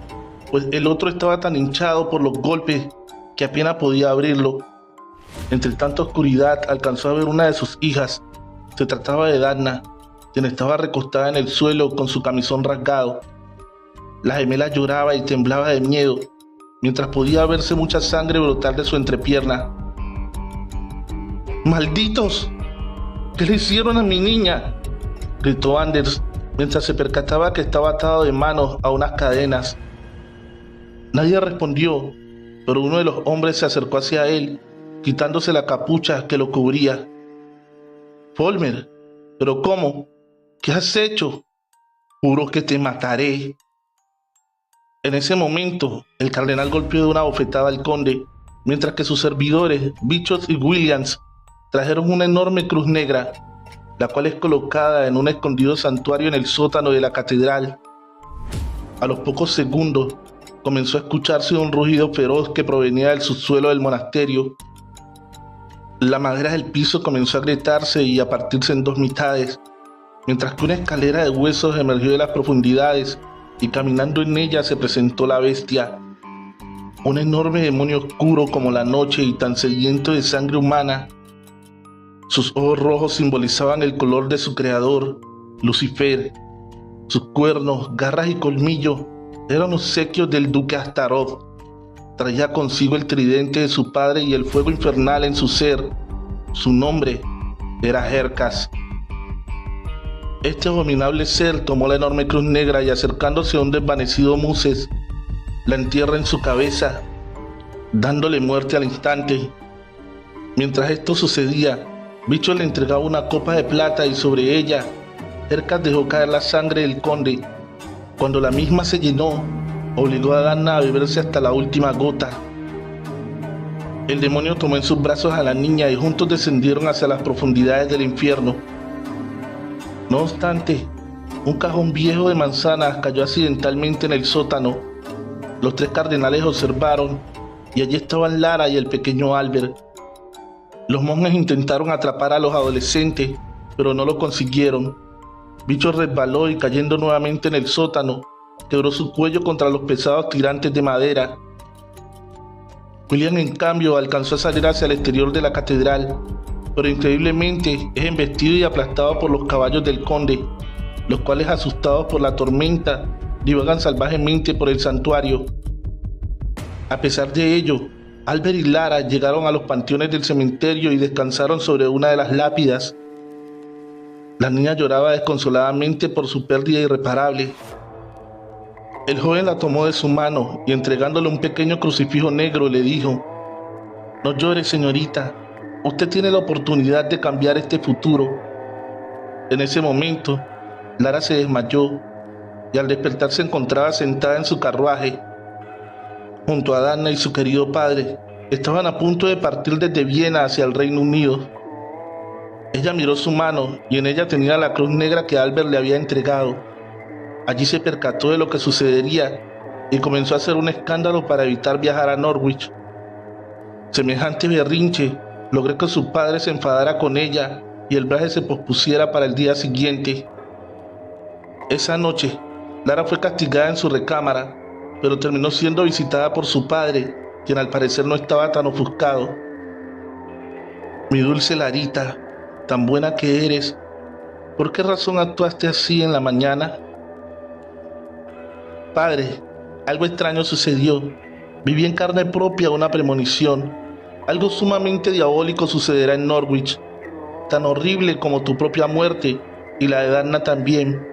pues el otro estaba tan hinchado por los golpes que apenas podía abrirlo. Entre tanta oscuridad alcanzó a ver una de sus hijas. Se trataba de Dagna, quien estaba recostada en el suelo con su camisón rasgado. La gemela lloraba y temblaba de miedo, mientras podía verse mucha sangre brotar de su entrepierna. ¡Malditos! ¿Qué le hicieron a mi niña?, gritó Anders, mientras se percataba que estaba atado de manos a unas cadenas. Nadie respondió, pero uno de los hombres se acercó hacia él, quitándose la capucha que lo cubría. Folmer, ¿pero cómo? ¿Qué has hecho? Juro que te mataré. En ese momento, el cardenal golpeó de una bofetada al conde, mientras que sus servidores, Bichot y Williams, trajeron una enorme cruz negra, la cual es colocada en un escondido santuario en el sótano de la catedral. A los pocos segundos, comenzó a escucharse un rugido feroz que provenía del subsuelo del monasterio. La madera del piso comenzó a agrietarse y a partirse en dos mitades, mientras que una escalera de huesos emergió de las profundidades y caminando en ella se presentó la bestia. Un enorme demonio oscuro como la noche y tan sediento de sangre humana. Sus ojos rojos simbolizaban el color de su creador, Lucifer, sus cuernos, garras y colmillos eran obsequios del duque Astaroth. Traía consigo el tridente de su padre y el fuego infernal en su ser. Su nombre era Hercas. Este abominable ser tomó la enorme cruz negra y, acercándose a un desvanecido Muses, la entierra en su cabeza, dándole muerte al instante. Mientras esto sucedía, Bicho le entregaba una copa de plata y sobre ella Hercas dejó caer la sangre del conde. Cuando la misma se llenó, obligó a Danna a beberse hasta la última gota. El demonio tomó en sus brazos a la niña y juntos descendieron hacia las profundidades del infierno. No obstante, un cajón viejo de manzanas cayó accidentalmente en el sótano. Los tres cardenales observaron y allí estaban Lara y el pequeño Albert. Los monjes intentaron atrapar a los adolescentes, pero no lo consiguieron. Bicho resbaló y, cayendo nuevamente en el sótano, quebró su cuello contra los pesados tirantes de madera. William, en cambio, alcanzó a salir hacia el exterior de la catedral, pero increíblemente es embestido y aplastado por los caballos del conde, los cuales, asustados por la tormenta, divagan salvajemente por el santuario. A pesar de ello, Albert y Lara llegaron a los panteones del cementerio y descansaron sobre una de las lápidas. La niña lloraba desconsoladamente por su pérdida irreparable. El joven la tomó de su mano y, entregándole un pequeño crucifijo negro, le dijo: «No llore, señorita. Usted tiene la oportunidad de cambiar este futuro». En ese momento, Lara se desmayó y al despertar se encontraba sentada en su carruaje. Junto a Danna y su querido padre, estaban a punto de partir desde Viena hacia el Reino Unido. Ella miró su mano y en ella tenía la cruz negra que Albert le había entregado. Allí se percató de lo que sucedería y comenzó a hacer un escándalo para evitar viajar a Norwich. Semejante berrinche logró que su padre se enfadara con ella y el viaje se pospusiera para el día siguiente. Esa noche, Lara fue castigada en su recámara, pero terminó siendo visitada por su padre, quien al parecer no estaba tan ofuscado. «Mi dulce Larita, tan buena que eres, ¿por qué razón actuaste así en la mañana?». «Padre, algo extraño sucedió. Viví en carne propia una premonición. Algo sumamente diabólico sucederá en Norwich, tan horrible como tu propia muerte y la de Danna también.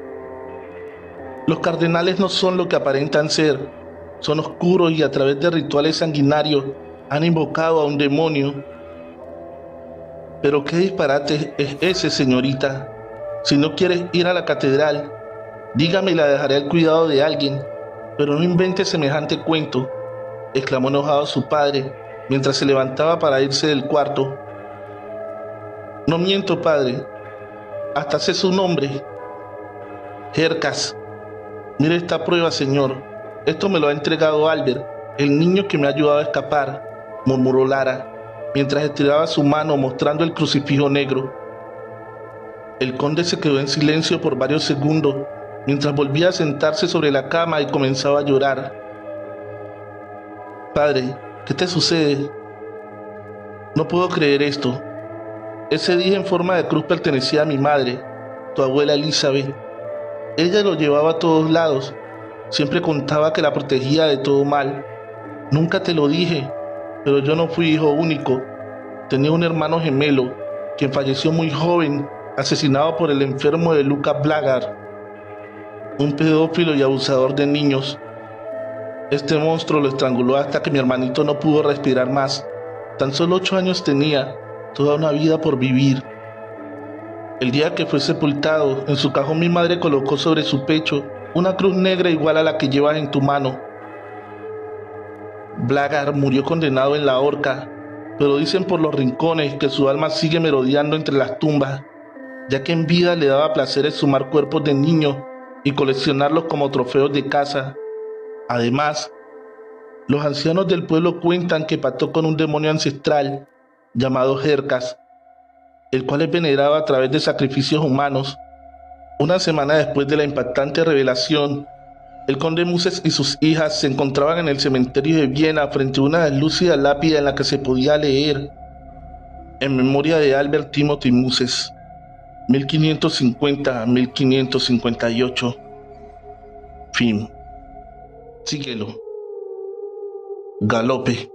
Los cardenales no son lo que aparentan ser. Son oscuros y a través de rituales sanguinarios han invocado a un demonio». «Pero qué disparate es ese, señorita. Si no quieres ir a la catedral, dígame y la dejaré al cuidado de alguien, pero no invente semejante cuento», exclamó enojado su padre mientras se levantaba para irse del cuarto. «No miento, padre. Hasta sé su nombre. Hercas. Mire esta prueba, señor. Esto me lo ha entregado Albert, el niño que me ha ayudado a escapar», murmuró Lara, mientras estiraba su mano mostrando el crucifijo negro. El conde se quedó en silencio por varios segundos, mientras volvía a sentarse sobre la cama y comenzaba a llorar. «Padre, ¿qué te sucede? No puedo creer esto. Ese día en forma de cruz pertenecía a mi madre, tu abuela Elizabeth. Ella lo llevaba a todos lados. Siempre contaba que la protegía de todo mal. Nunca te lo dije, pero yo no fui hijo único. Tenía un hermano gemelo, quien falleció muy joven, asesinado por el enfermo de Lucas Blackguard, un pedófilo y abusador de niños. Este monstruo lo estranguló hasta que mi hermanito no pudo respirar más. Tan solo 8 años tenía, toda una vida por vivir. El día que fue sepultado, en su cajón mi madre colocó sobre su pecho una cruz negra igual a la que llevas en tu mano. Blackguard murió condenado en la horca, pero dicen por los rincones que su alma sigue merodeando entre las tumbas, ya que en vida le daba placer exhumar cuerpos de niños y coleccionarlos como trofeos de caza. Además, los ancianos del pueblo cuentan que pactó con un demonio ancestral llamado Hercas, el cual es venerado a través de sacrificios humanos. Una semana después de la impactante revelación, el conde Muses y sus hijas se encontraban en el cementerio de Viena frente a una deslúcida lápida en la que se podía leer: «En memoria de Albert Timothy Muses». 1550-1558. Fin. Síguelo. Galope.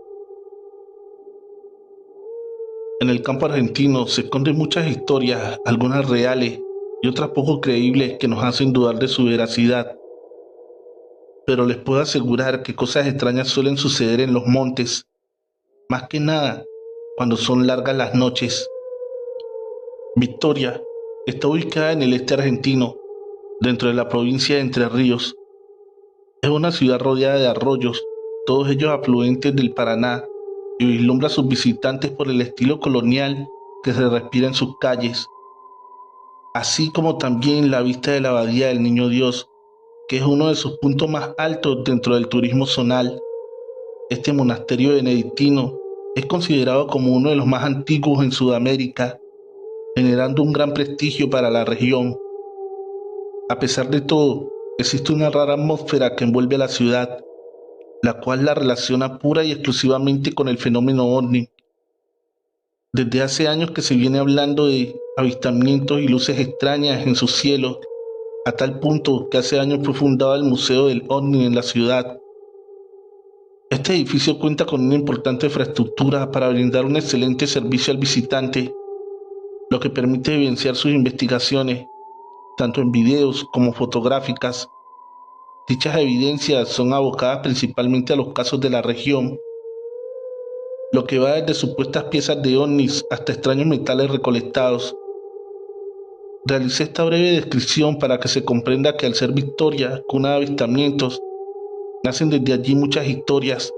En el campo argentino se esconden muchas historias, algunas reales y otras poco creíbles que nos hacen dudar de su veracidad. Pero les puedo asegurar que cosas extrañas suelen suceder en los montes, más que nada cuando son largas las noches. Victoria está ubicada en el este argentino, dentro de la provincia de Entre Ríos. Es una ciudad rodeada de arroyos, todos ellos afluentes del Paraná, y vislumbra a sus visitantes por el estilo colonial que se respira en sus calles, así como también la vista de la Abadía del Niño Dios, que es uno de sus puntos más altos dentro del turismo zonal. Este monasterio benedictino es considerado como uno de los más antiguos en Sudamérica, generando un gran prestigio para la región. A pesar de todo, existe una rara atmósfera que envuelve a la ciudad, la cual la relaciona pura y exclusivamente con el fenómeno ovni. Desde hace años que se viene hablando de avistamientos y luces extrañas en su cielo, a tal punto que hace años fue fundado el Museo del OVNI en la ciudad. Este edificio cuenta con una importante infraestructura para brindar un excelente servicio al visitante, lo que permite evidenciar sus investigaciones, tanto en videos como fotográficas. Dichas evidencias son abocadas principalmente a los casos de la región, lo que va desde supuestas piezas de ovnis hasta extraños metales recolectados. Realicé esta breve descripción para que se comprenda que al ser Victoria cuna de avistamientos, nacen desde allí muchas historias,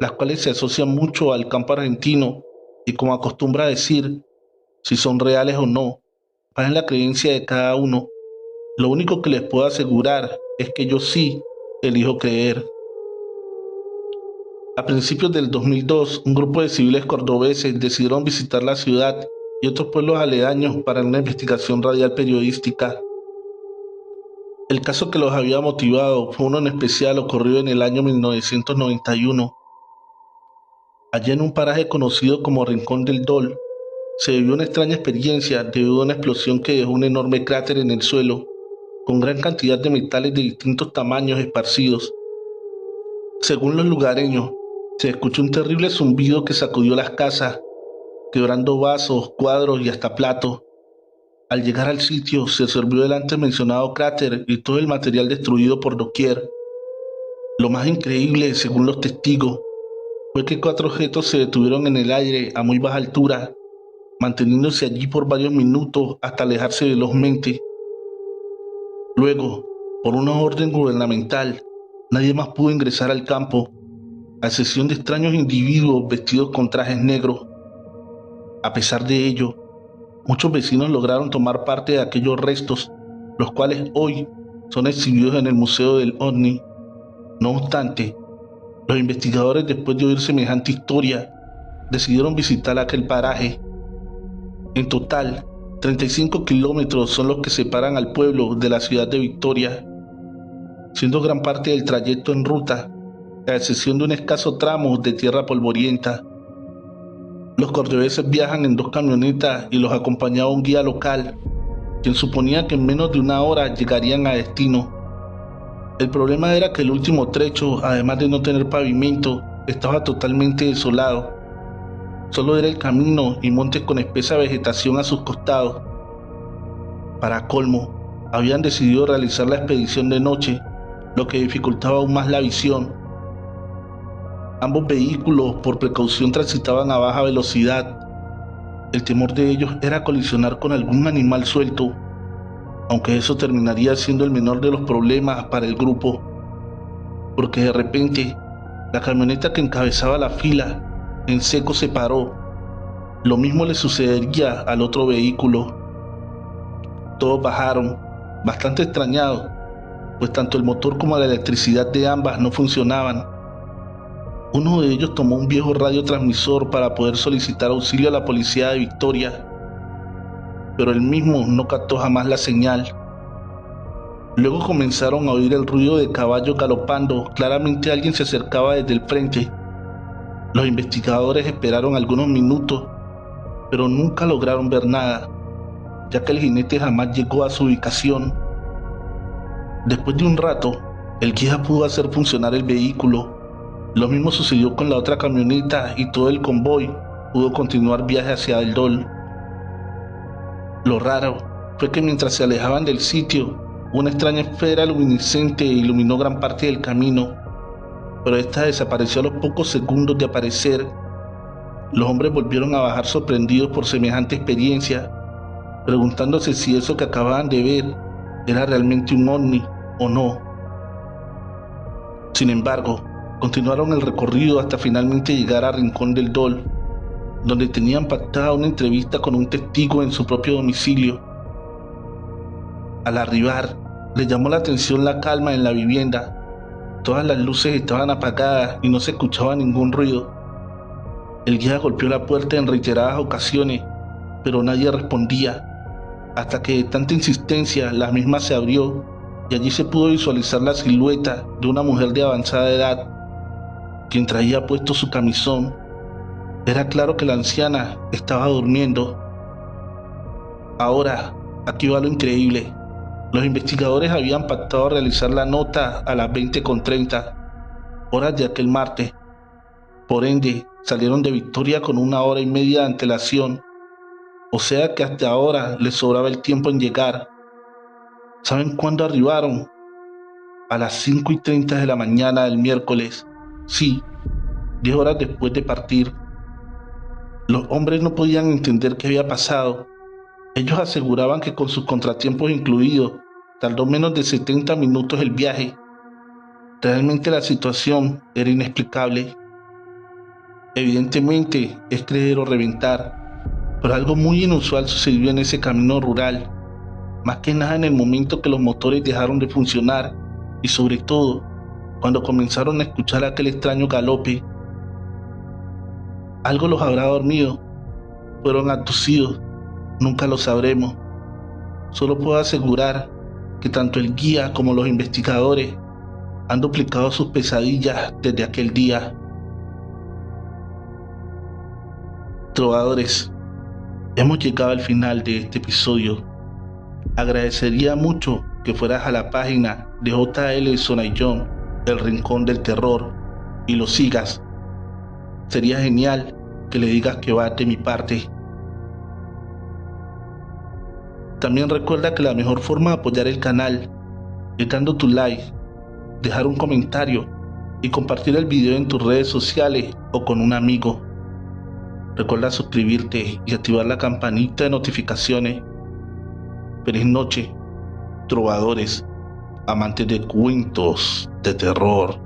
las cuales se asocian mucho al campo argentino y, como acostumbra decir, si son reales o no, va en la creencia de cada uno. Lo único que les puedo asegurar es que yo sí elijo creer. A principios del 2002, un grupo de civiles cordobeses decidieron visitar la ciudad y otros pueblos aledaños para una investigación radial periodística. El caso que los había motivado fue uno en especial ocurrido en el año 1991. Allí en un paraje conocido como Rincón del Dol, se vivió una extraña experiencia debido a una explosión que dejó un enorme cráter en el suelo, con gran cantidad de metales de distintos tamaños esparcidos. Según los lugareños, se escuchó un terrible zumbido que sacudió las casas, quebrando vasos, cuadros y hasta platos. Al llegar al sitio, se observó el antes mencionado cráter y todo el material destruido por doquier. Lo más increíble, según los testigos, fue que 4 objetos se detuvieron en el aire a muy baja altura, manteniéndose allí por varios minutos hasta alejarse velozmente. Luego, por una orden gubernamental, nadie más pudo ingresar al campo, a excepción de extraños individuos vestidos con trajes negros. A pesar de ello, muchos vecinos lograron tomar parte de aquellos restos, los cuales hoy son exhibidos en el Museo del OVNI. No obstante, los investigadores, después de oír semejante historia, decidieron visitar aquel paraje. En total, 35 kilómetros son los que separan al pueblo de la ciudad de Victoria, siendo gran parte del trayecto en ruta, a excepción de un escaso tramo de tierra polvorienta. Los cordobeses viajan en 2 camionetas y los acompañaba un guía local, quien suponía que en menos de 1 hora llegarían a destino. El problema era que el último trecho, además de no tener pavimento, estaba totalmente desolado. Solo era el camino y montes con espesa vegetación a sus costados. Para colmo, habían decidido realizar la expedición de noche, lo que dificultaba aún más la visión. Ambos vehículos, por precaución, transitaban a baja velocidad. El temor de ellos era colisionar con algún animal suelto, aunque eso terminaría siendo el menor de los problemas para el grupo, porque de repente, la camioneta que encabezaba la fila en seco se paró. Lo mismo le sucedería al otro vehículo. Todos bajaron, bastante extrañados, pues tanto el motor como la electricidad de ambas no funcionaban. Uno de ellos tomó un viejo radiotransmisor para poder solicitar auxilio a la policía de Victoria, pero el mismo no captó jamás la señal. Luego comenzaron a oír el ruido de caballos galopando. Claramente alguien se acercaba desde el frente. Los investigadores esperaron algunos minutos, pero nunca lograron ver nada. ya que el jinete jamás llegó a su ubicación. Después de un rato, el guía pudo hacer funcionar el vehículo. Lo mismo sucedió con la otra camioneta y todo el convoy pudo continuar viaje hacia el Dol. Lo raro fue que mientras se alejaban del sitio, una extraña esfera luminiscente iluminó gran parte del camino, pero esta desapareció a los pocos segundos de aparecer. Los hombres volvieron a bajar sorprendidos por semejante experiencia, preguntándose si eso que acababan de ver era realmente un ovni o no. Sin embargo, continuaron el recorrido hasta finalmente llegar a Rincón del Dol, donde tenían pactada una entrevista con un testigo en su propio domicilio. Al arribar, les llamó la atención la calma en la vivienda. Todas las luces estaban apagadas y no se escuchaba ningún ruido. El guía golpeó la puerta en reiteradas ocasiones, pero nadie respondía, hasta que de tanta insistencia la misma se abrió y allí se pudo visualizar la silueta de una mujer de avanzada edad, quien traía puesto su camisón. Era claro que la anciana estaba durmiendo. Ahora, aquí va lo increíble. Los investigadores habían pactado realizar la nota a las 20:30, horas de aquel martes. Por ende, salieron de Victoria con 1 hora y media de antelación, o sea que hasta ahora les sobraba el tiempo en llegar. ¿Saben cuándo arribaron? A las 5:30 de la mañana del miércoles. Sí, 10 horas después de partir. Los hombres no podían entender qué había pasado. Ellos aseguraban que con sus contratiempos incluidos, tardó menos de 70 minutos el viaje. Realmente la situación era inexplicable. Evidentemente es creer o reventar, pero algo muy inusual sucedió en ese camino rural, más que nada en el momento que los motores dejaron de funcionar y sobre todo cuando comenzaron a escuchar aquel extraño galope. Algo los habrá dormido, fueron abducidos, nunca lo sabremos. Solo puedo asegurar que tanto el guía como los investigadores han duplicado sus pesadillas desde aquel día. Trovadores, hemos llegado al final de este episodio. Agradecería mucho que fueras a la página de JL Sonayón, El Rincón del Terror, y lo sigas. Sería genial que le digas que va de mi parte. También recuerda que la mejor forma de apoyar el canal es dando tu like, dejar un comentario y compartir el video en tus redes sociales o con un amigo. Recuerda suscribirte y activar la campanita de notificaciones. Feliz noche, trovadores, amantes de cuentos de terror.